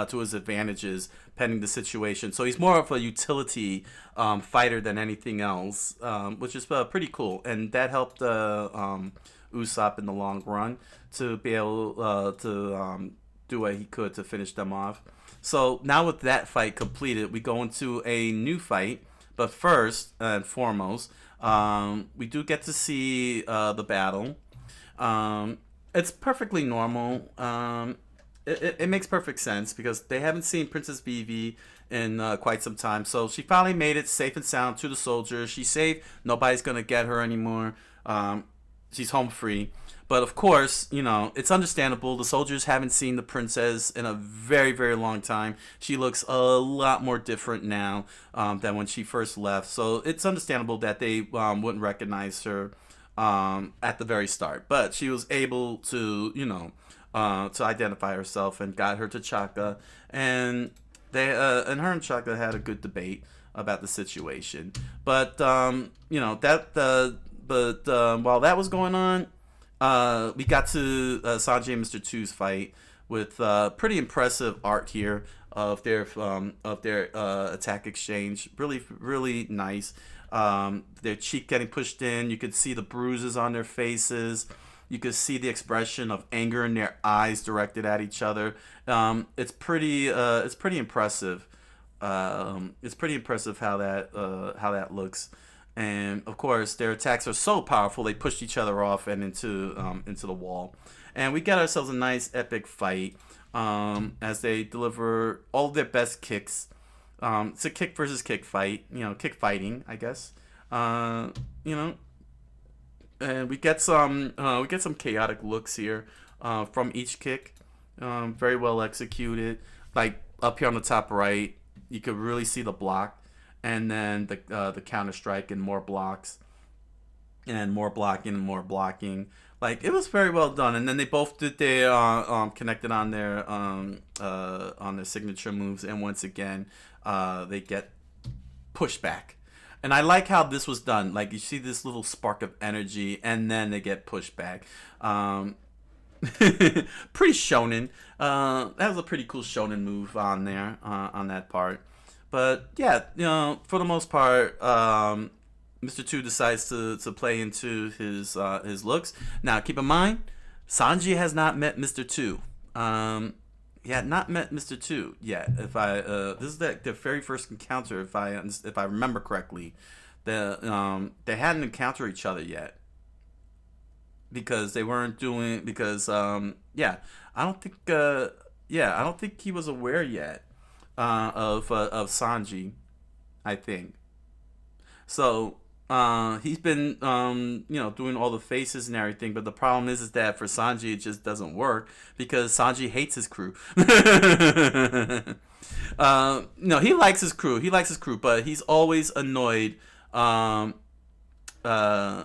to his advantages, pending the situation. So he's more of a utility fighter than anything else, which is pretty cool, and that helped Usopp in the long run to be able to do what he could to finish them off. So now with that fight completed, we go into a new fight. But first and foremost, we do get to see the battle. It's perfectly normal. It makes perfect sense because they haven't seen Princess Vivi in quite some time. So she finally made it safe and sound to the soldiers. She's safe. Nobody's going to get her anymore. She's home free. But of course, it's understandable. The soldiers haven't seen the princess in a very, very long time. She looks a lot more different now than when she first left. So it's understandable that they wouldn't recognize her at the very start. But she was able to, to identify herself and got her to Chaka. And her and Chaka had a good debate about the situation. But, while that was going on, we got to Sanji and Mr. Tues fight with pretty impressive art here of their attack exchange. Really, really nice. Their cheek getting pushed in. You could see the bruises on their faces. You could see the expression of anger in their eyes directed at each other. It's pretty impressive. It's pretty impressive how that looks. And of course, their attacks are so powerful they pushed each other off and into the wall. And we get ourselves a nice epic fight as they deliver all of their best kicks. It's a kick versus kick fight, kick fighting, I guess. And we get some chaotic looks here from each kick. Very well executed. Like up here on the top right, you could really see the block. And then the counter strike and more blocks, and more blocking and more blocking. Like, it was very well done. And then they both did their connected on their signature moves, and once again they get pushed back. And I like how this was done. Like, you see this little spark of energy, and then they get pushed back. Pretty shonen. That was a pretty cool shonen move on there on that part. But yeah, for the most part, Mr. Two decides to play into his looks. Now, keep in mind, Sanji has not met Mr. Two. He had not met Mr. Two yet. If I this is their very first encounter, if I remember correctly, they hadn't encountered each other yet. because they weren't doing because yeah, I don't think I don't think he was aware yet of Sanji. I think so. He's been doing all the faces and everything, but the problem is that for Sanji it just doesn't work because Sanji hates his crew. No, he likes his crew. He likes his crew, but he's always annoyed. Um, uh,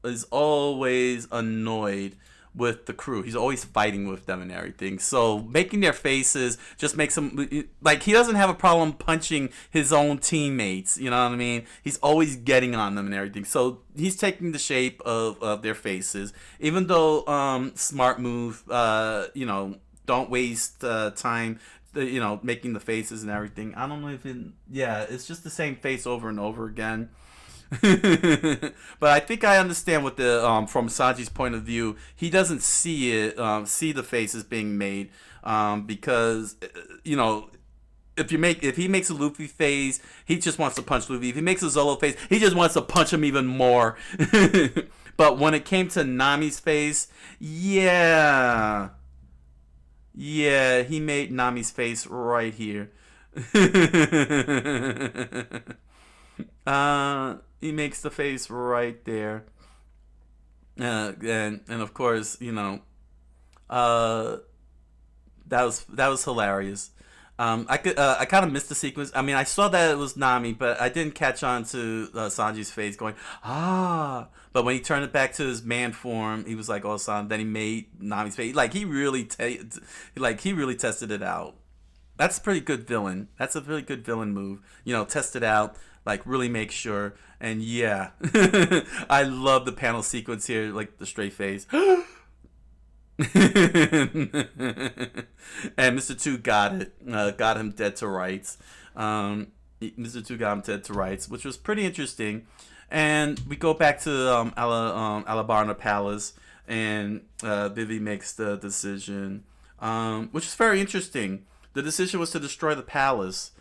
is always annoyed with the crew. He's always fighting with them and everything. So making their faces just makes him like he doesn't have a problem punching his own teammates. You know what I mean? He's always getting on them and everything. So he's taking the shape of their faces. Even though smart move, don't waste time. Making the faces and everything. I don't know if it's just the same face over and over again. But I think I understand what the from Sanji's point of view, he doesn't see it, see the faces being made, because if he makes a Luffy face, he just wants to punch Luffy. If he makes a Zolo face, he just wants to punch him even more. But when it came to Nami's face, yeah, he made Nami's face right here. He makes the face right there, and of course, that was hilarious. I kind of missed the sequence. I mean, I saw that it was Nami, but I didn't catch on to Sanji's face going ah. But when he turned it back to his man form, he was like, "Oh, San." Then he made Nami's face. Like he really tested it out. That's a pretty good villain. That's a really good villain move. Test it out, like really make sure. And yeah, I love the panel sequence here, like the straight face. And Mr. Two got it, got him dead to rights. Mr. Two got him dead to rights, which was pretty interesting. And we go back to Alabarna Palace, and Vivi makes the decision, which is very interesting. The decision was to destroy the palace.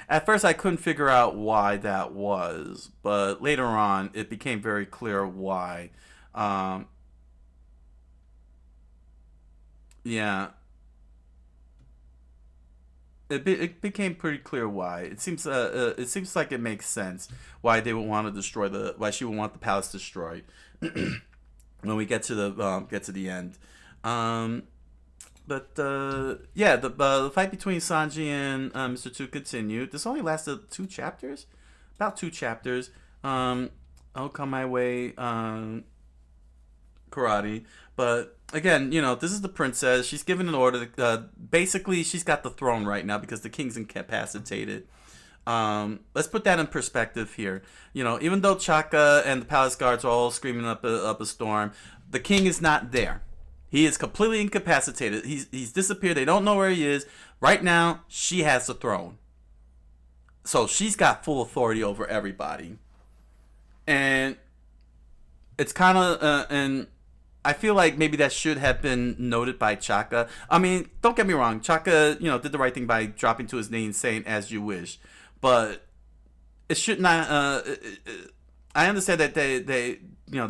At first, I couldn't figure out why that was, but later on, it became very clear why. Yeah, it became pretty clear why. It seems like it makes sense why they would want to destroy why she would want the palace destroyed when we get to the end. But yeah, the fight between Sanji and Mr. Two continued. This only lasted 2 chapters, about 2 chapters. I'll come my way, karate. But again, this is the princess. She's given an order. Basically, she's got the throne right now because the king's incapacitated. Let's put that in perspective here. Even though Chaka and the palace guards are all screaming up a storm, the king is not there. He is completely incapacitated. He's disappeared. They don't know where he is. Right now, she has the throne. So she's got full authority over everybody. And it's kind of, and I feel like maybe that should have been noted by Chaka. I mean, don't get me wrong. Chaka, did the right thing by dropping to his knees saying, "As you wish." But it should not, I understand that they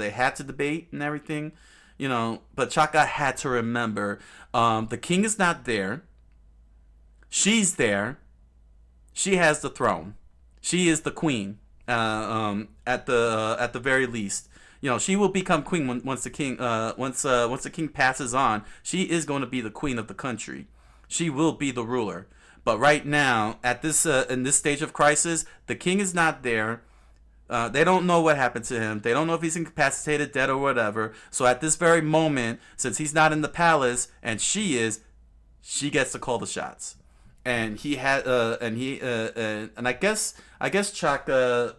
had to debate and everything. But Chaka had to remember, the king is not there. She's there. She has the throne. She is the queen. At the very least, she will become queen once the king passes on. She is going to be the queen of the country. She will be the ruler. But right now, at this in this stage of crisis, the king is not there. They don't know what happened to him. They don't know if he's incapacitated, dead, or whatever. So at this very moment, since he's not in the palace and she gets to call the shots. And he had, and I guess Chaka,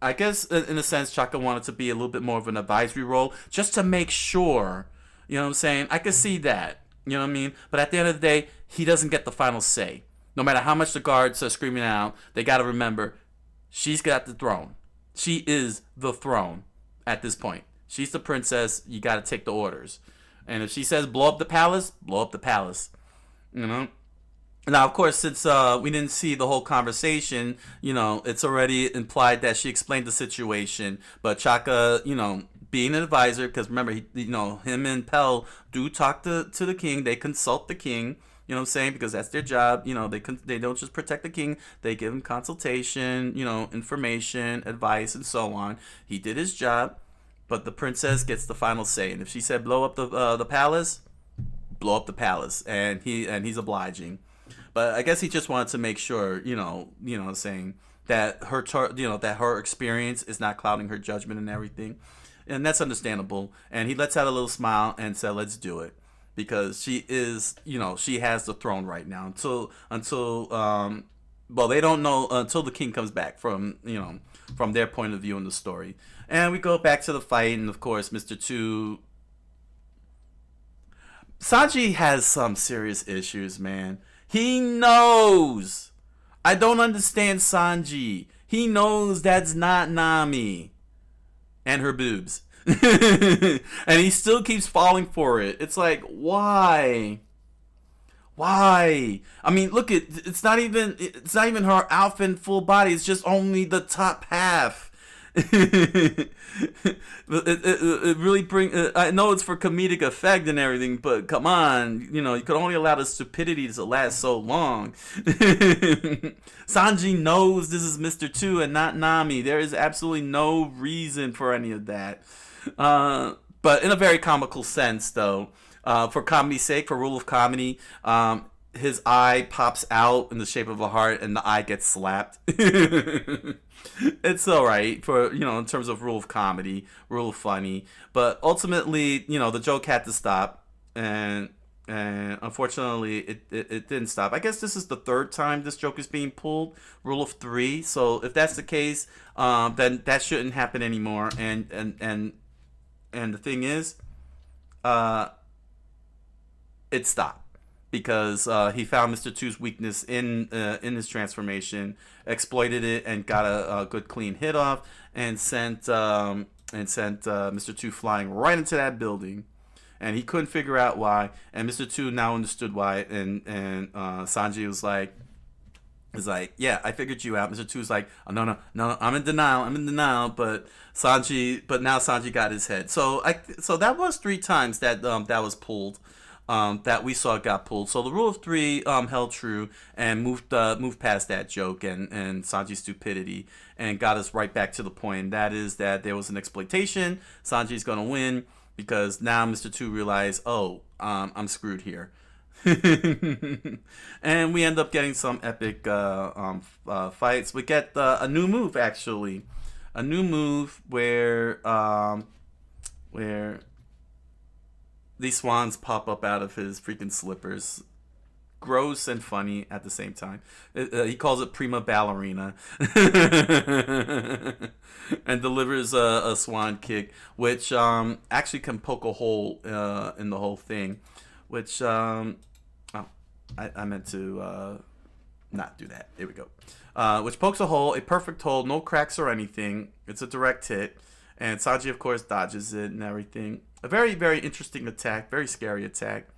in a sense, Chaka wanted to be a little bit more of an advisory role, just to make sure. You know what I'm saying? I could see that. You know what I mean? But at the end of the day, he doesn't get the final say. No matter how much the guards are screaming out, they got to remember. She's got the throne. She is the throne at this point. She's the princess. You got to take the orders. And if she says blow up the palace, blow up the palace. Now, of course, since we didn't see the whole conversation, it's already implied that she explained the situation. But Chaka, being an advisor, because remember, him and Pell do talk to the king. They consult the king. You know what I'm saying? Because that's their job. They don't just protect the king. They give him consultation, information, advice, and so on. He did his job, but the princess gets the final say. And if she said blow up the palace, blow up the palace, and he's obliging. But I guess he just wanted to make sure, saying that that her experience is not clouding her judgment and everything, and that's understandable. And he lets out a little smile and said, "Let's do it," because she is, she has the throne right now until well, they don't know until the king comes back from their point of view in the story. And we go back to the fight, and of course, Mr. Two Sanji has some serious issues, man. He knows. I don't understand Sanji. He knows that's not Nami and her boobs. And he still keeps falling for it. It's like, why? Why? I mean, look at it's not even her outfit and full body. It's just only the top half. It really I know it's for comedic effect and everything, but come on, you could only allow the stupidity to last so long. Sanji knows this is Mr. Two and not Nami. There is absolutely no reason for any of that, but in a very comical sense, though. For comedy's sake, for rule of comedy, his eye pops out in the shape of a heart and the eye gets slapped. It's all right for, in terms of rule of comedy, rule of funny, but ultimately, the joke had to stop, and unfortunately it didn't stop. I guess this is the third time this joke is being pulled, rule of three. So if that's the case, then that shouldn't happen anymore. And the thing is, it stopped because he found Mr. Two's weakness in his transformation, exploited it, and got a good clean hit off, and sent Mr. Two flying right into that building, and he couldn't figure out why. And Mr. Two now understood why, and Sanji was like, yeah, I figured you out. Mr. Two was like, oh, no, I'm in denial, but now Sanji got his head. So that was three times that was pulled. That we saw got pulled. So the rule of three held true and moved past that joke and Sanji's stupidity and got us right back to the point. And that is that there was an exploitation. Sanji's gonna win because now Mr. Two realized, I'm screwed here. And we end up getting some epic fights. We get a new move, actually, a new move where these swans pop up out of his freaking slippers. Gross and funny at the same time. He calls it prima ballerina. And delivers a swan kick, which actually can poke a hole in the whole thing. Which, I meant to not do that. Here we go. Which pokes a hole, a perfect hole, no cracks or anything. It's a direct hit. And Sanji, of course, dodges it and everything. A very, very interesting attack. Very scary attack.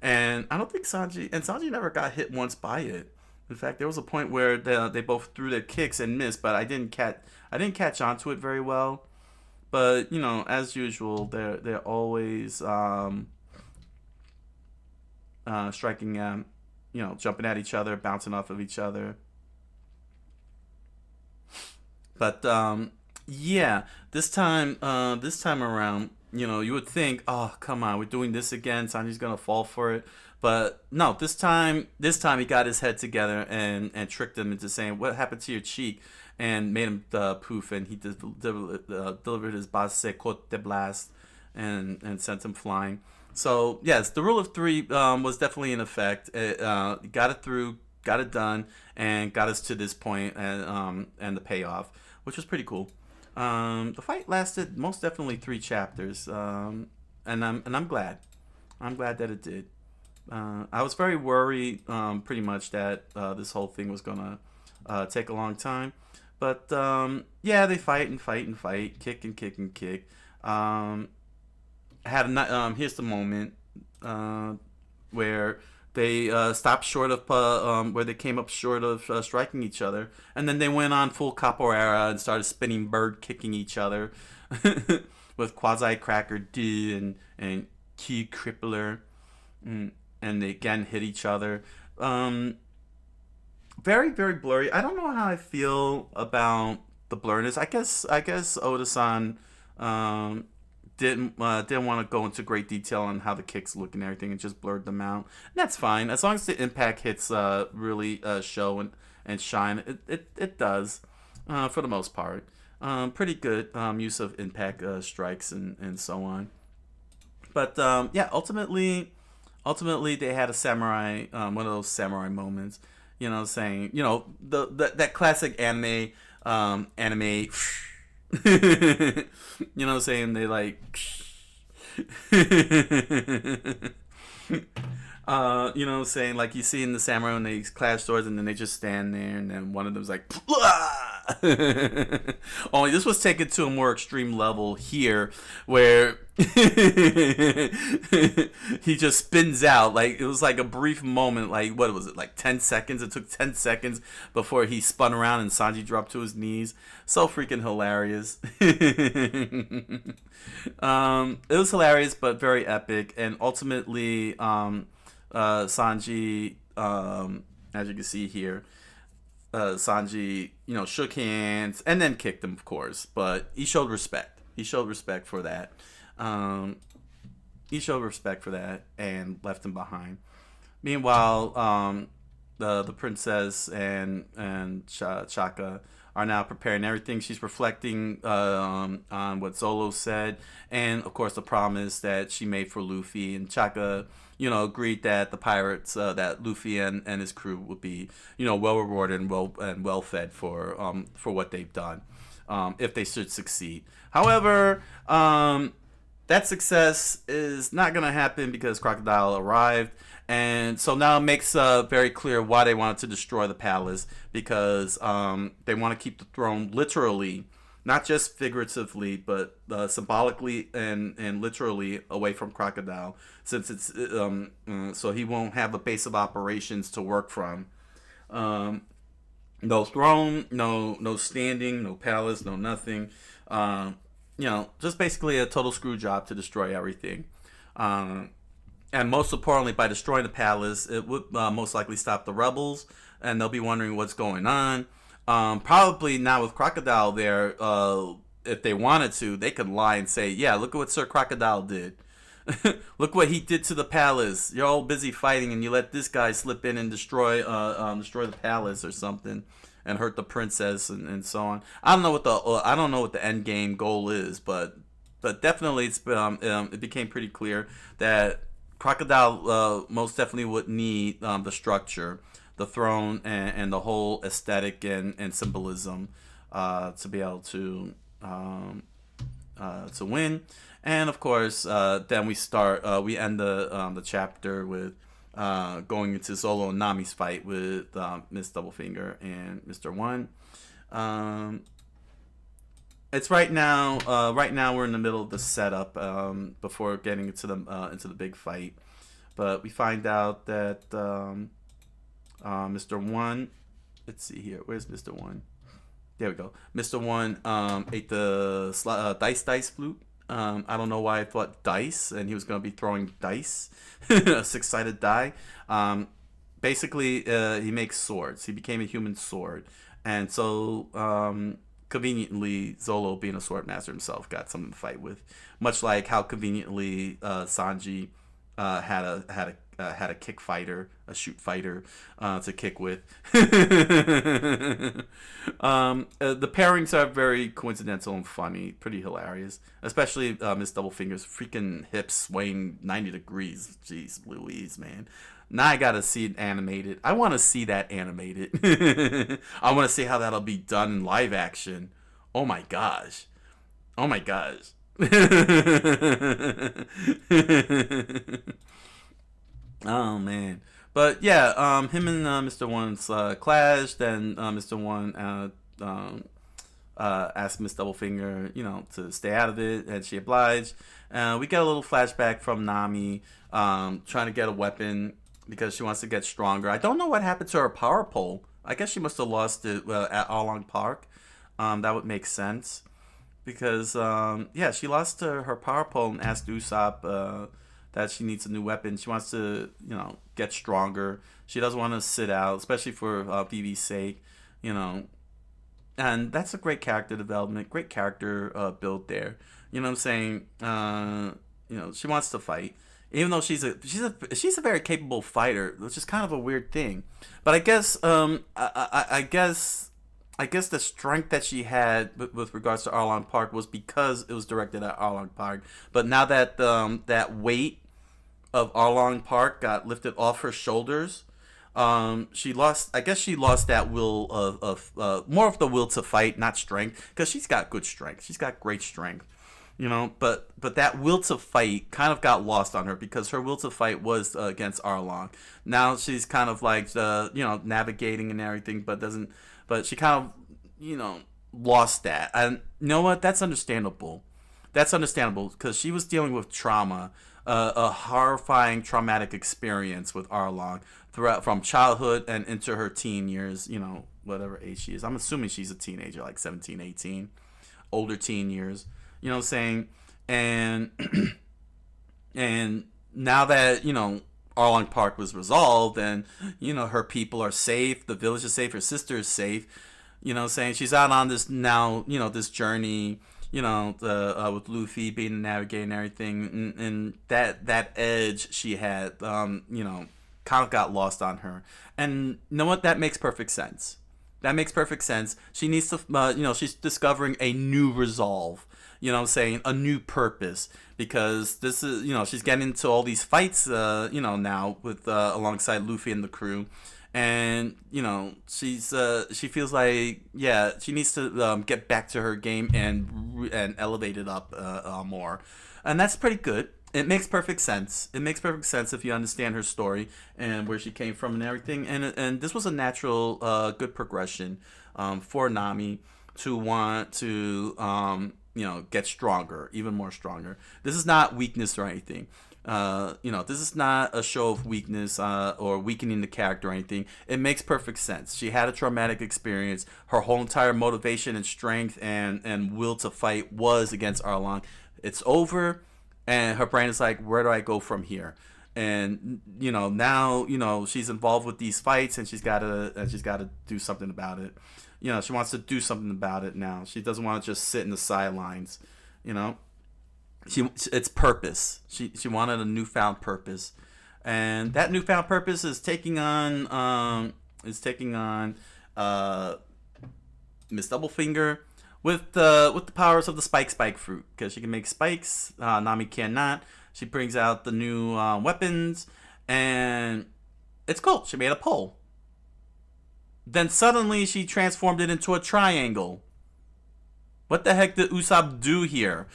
And I don't think Sanji never got hit once by it. In fact, there was a point where they both threw their kicks and missed, but I didn't catch on to it very well. But, as usual, they're always striking at, jumping at each other, bouncing off of each other. But yeah, this time around, you would think, oh, come on, we're doing this again. Sanji's gonna fall for it, but no. This time he got his head together and tricked him into saying, "What happened to your cheek?" and made him poof, and he delivered his base cote blast and sent him flying. So yes, the rule of three was definitely in effect. It got it through, got it done, and got us to this point, and the payoff, which was pretty cool. The fight lasted most definitely 3 chapters, and I'm glad. I'm glad that it did. I was very worried, pretty much, that this whole thing was gonna take a long time, but yeah, they fight and fight and fight, kick and kick and kick. Here's the moment where they stopped short of where they came up short of striking each other, and then they went on full capoeira and started spinning bird kicking each other with quasi cracker D and key crippler, and they again hit each other. Very very blurry. I don't know how I feel about the blurriness. I guess Oda-san didn't want to go into great detail on how the kicks look and everything, and just blurred them out. And that's fine as long as the impact hits really show and shine. It does for the most part. Pretty good use of impact strikes and so on. But yeah, ultimately they had a samurai, one of those samurai moments. Saying that classic anime. Saying they like saying like you see in the samurai when they clash swords and then they just stand there and then one of them's like only this was taken to a more extreme level here where he just spins out. Like it was like a brief moment, like what was it, like 10 seconds? It took 10 seconds before he spun around and Sanji dropped to his knees. So freaking hilarious. It was hilarious but very epic, and ultimately Sanji, as you can see here, Sanji, shook hands and then kicked him, of course, but he showed respect. He showed respect for that. And left him behind. Meanwhile, the princess and Chaka are now preparing everything. She's reflecting on what Zolo said, and of course the promise that she made for Luffy. And Chaka, agreed that the pirates, that Luffy and his crew would be, well rewarded and well fed for what they've done, if they should succeed. However, that success is not going to happen because Crocodile arrived. And so now it makes very clear why they wanted to destroy the palace, because they want to keep the throne literally, not just figuratively, but symbolically and literally away from Crocodile, since it's so he won't have a base of operations to work from. No throne, no standing, no palace, no nothing. Just basically a total screw job to destroy everything. And most importantly, by destroying the palace, it would most likely stop the rebels, and they'll be wondering what's going on. Probably now with Crocodile there, if they wanted to, they could lie and say, yeah, look at what Sir Crocodile did. Look what he did to the palace. You're all busy fighting, and you let this guy slip in and destroy the palace or something, and hurt the princess and so on. I don't know what the end game goal is, but definitely it became pretty clear that Crocodile most definitely would need the structure, the throne, and the whole aesthetic and symbolism to be able to win. And of course, then we end the chapter with going into Zolo and Nami's fight with Miss Doublefinger and Mr. One. It's right now we're in the middle of the setup before getting into the big fight, but we find out that Mr. One, let's see here, where's Mr. One? There we go. Mr. One ate the dice flute. I don't know why I thought dice, and he was going to be throwing dice, a six-sided die. Basically, he makes swords. He became a human sword, and so conveniently, Zolo, being a sword master himself, got something to fight with. Much like how conveniently Sanji had a kick fighter, a shoot fighter to kick with. The pairings are very coincidental and funny, pretty hilarious. Especially Miss Doublefinger's freaking hips swaying 90 degrees. Jeez Louise, man. Now I gotta see it animated. I want to see that animated. I want to see how that'll be done in live action. Oh my gosh. Oh my gosh. Oh man. But yeah, him and Mr. One's clashed. Then Mr. One asked Miss Doublefinger, to stay out of it, and she obliged. We get a little flashback from Nami trying to get a weapon because she wants to get stronger. I don't know what happened to her power pole. I guess she must have lost it at Arlong Park. That would make sense because yeah, she lost her power pole and asked Usopp that she needs a new weapon. She wants to get stronger. She doesn't want to sit out, especially for Vivi's sake. You know, and that's a great character development, great character build there. You know what I'm saying? She wants to fight, even though she's a very capable fighter, which is kind of a weird thing. But I guess I guess the strength that she had with regards to Arlong Park was because it was directed at Arlong Park. But now that that weight of Arlong Park got lifted off her shoulders, she lost. I guess she lost that will of more of the will to fight, not strength, because she's got good strength. She's got great strength, But that will to fight kind of got lost on her because her will to fight was against Arlong. Now she's kind of like navigating and everything, but doesn't. But she kind of lost that, and you know what? That's understandable. That's understandable because she was dealing with trauma, a horrifying traumatic experience with Arlong throughout from childhood and into her teen years, whatever age she is. I'm assuming she's a teenager, like 17, 18, older teen years. You know what I'm saying? And and now that, Arlong Park was resolved and, her people are safe, the village is safe, her sister is safe, saying she's out on this now, this journey, with Luffy being the navigator and everything, and that edge she had, kind of got lost on her. And you know what? That makes perfect sense. That makes perfect sense. She needs to, she's discovering a new resolve, saying a new purpose, because this is, she's getting into all these fights, now with, alongside Luffy and the crew. And, she feels like, yeah, she needs to get back to her game and elevate it up more. And that's pretty good. It makes perfect sense. It makes perfect sense if you understand her story and where she came from and everything. And this was a natural, good progression for Nami to want to, get stronger, even more stronger. This is not weakness or anything. This is not a show of weakness or weakening the character or anything. It makes perfect sense. She had a traumatic experience. Her whole entire motivation and strength and will to fight was against Arlong. It's over. And her brain is like, where do I go from here? And now she's involved with these fights, and she's gotta do something about it. She wants to do something about it now. She doesn't want to just sit in the sidelines. It's purpose. She wanted a newfound purpose, and that newfound purpose is taking on Miss Doublefinger. With the powers of the spike fruit, because she can make spikes, Nami cannot. She brings out the new weapons, and it's cool. She made a pole. Then suddenly she transformed it into a triangle. What the heck did Usopp do here?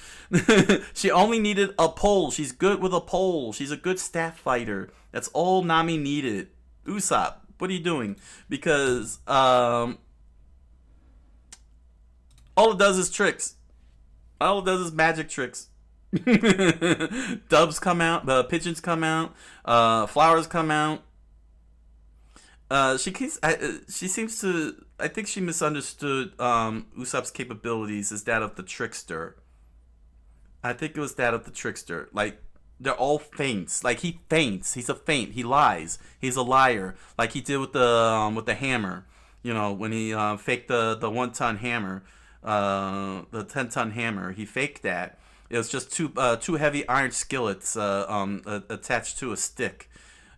She only needed a pole. She's good with a pole. She's a good staff fighter. That's all Nami needed. Usopp, what are you doing? Because all it does is tricks. All it does is magic tricks. Doves come out. The pigeons come out. Flowers come out. She seems to. I think she misunderstood Usopp's capabilities as that of the trickster. I think it was that of the trickster. Like, they're all feints. Like, he feints. He's a feint. He lies. He's a liar. Like he did with the hammer. When he faked the 1-ton hammer. The 10-ton hammer. He faked that. It was just two heavy iron skillets attached to a stick.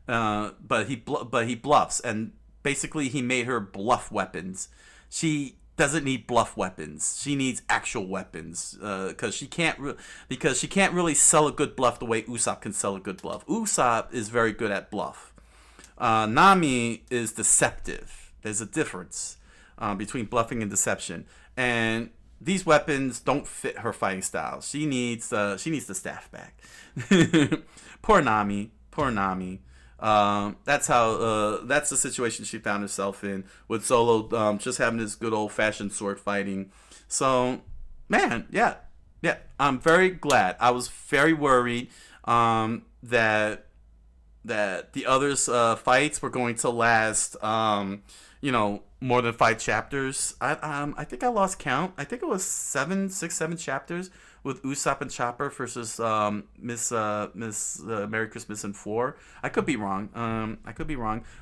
But he bluffs, and basically he made her bluff weapons. She doesn't need bluff weapons. She needs actual weapons because she can't really sell a good bluff the way Usopp can sell a good bluff. Usopp is very good at bluff. Nami is deceptive. There's a difference between bluffing and deception. And these weapons don't fit her fighting style. She needs the staff back. Poor Nami. That's the situation she found herself in with Solo just having this good old fashioned sword fighting. So, man, yeah. I'm very glad. I was very worried that that the others fights were going to last, more than 5 chapters. I think I lost count. I think it was 7 chapters with Usopp and Chopper versus Miss Merry Christmas and 4. I could be wrong.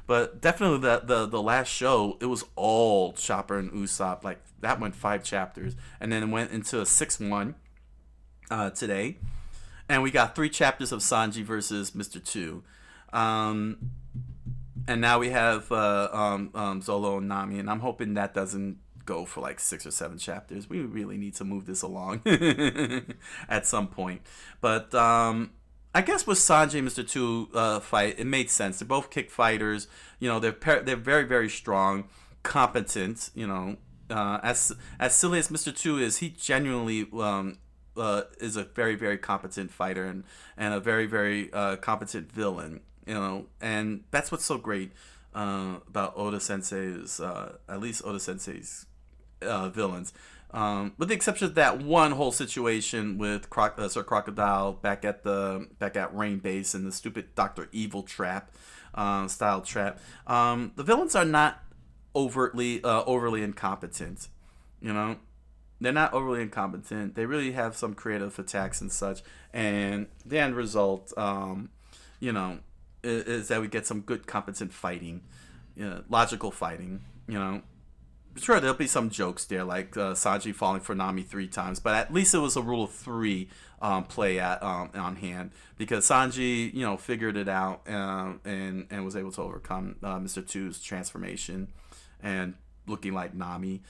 But definitely the last show, it was all Chopper and Usopp. Like that went 5 chapters, and then it went into a 6-1 today, and we got 3 chapters of Sanji versus Mr. Two. And now we have Zolo and Nami, and I'm hoping that doesn't go for like 6 or 7 chapters. We really need to move this along at some point. But I guess with Sanji and Mr. Two fight, it made sense. They're both kick fighters. They're very, very strong, competent. As silly as Mr. Two is, he genuinely is a very, very competent fighter and a very, very competent villain. And that's what's so great about Oda Sensei's, at least Oda Sensei's villains. With the exception of that one whole situation with Sir Crocodile back at Rain Base and the stupid Dr. Evil trap, style trap. The villains are not overly incompetent. They're not overly incompetent. They really have some creative attacks and such. And the end result, is that we get some good competent fighting, logical fighting. Sure, there'll be some jokes there, like Sanji falling for Nami 3 times, but at least it was a rule of 3 play on hand, because Sanji figured it out and was able to overcome Mr. Two's transformation and looking like Nami.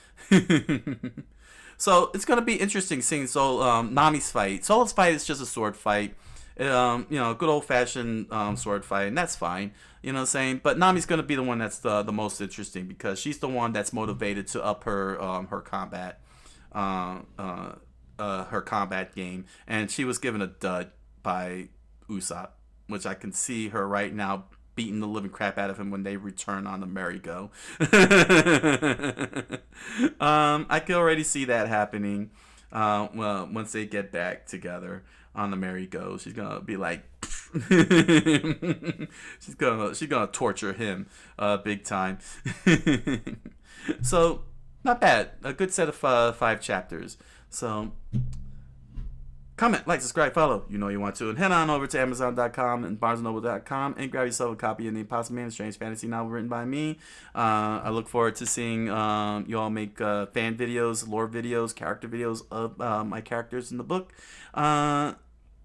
So it's gonna be interesting seeing Nami's fight. Solo's fight is just a sword fight. Good old fashioned sword fight, and that's fine. You know what I'm saying? But Nami's gonna be the one that's the most interesting, because she's the one that's motivated to up her combat game, and she was given a dud by Usopp, which I can see her right now beating the living crap out of him when they return on the merry-go. I can already see that happening. Well, once they get back together on the merry-go, she's gonna be like, she's gonna torture him, big time. So, not bad. A good set of 5 chapters. So, comment, like, subscribe, follow. You know you want to. And head on over to Amazon.com and BarnesandNoble.com and grab yourself a copy of The Impossible Man, a strange fantasy novel written by me. I look forward to seeing you all make fan videos, lore videos, character videos of my characters in the book.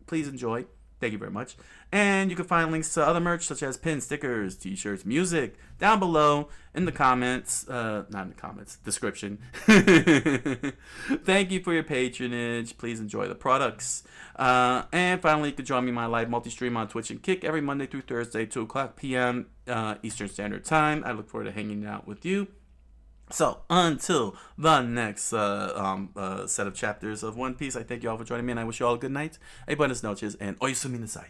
Please enjoy. Thank you very much. And you can find links to other merch such as pins, stickers, t-shirts, music down below in the comments. Not in the comments, description. Thank you for your patronage. Please enjoy the products. And finally, you can join me in my live multi-stream on Twitch and Kick every Monday through Thursday, 2 o'clock p.m. Eastern Standard Time. I look forward to hanging out with you. So, until the next set of chapters of One Piece, I thank you all for joining me, and I wish you all a good night, a buenas noches, and oyasuminasai.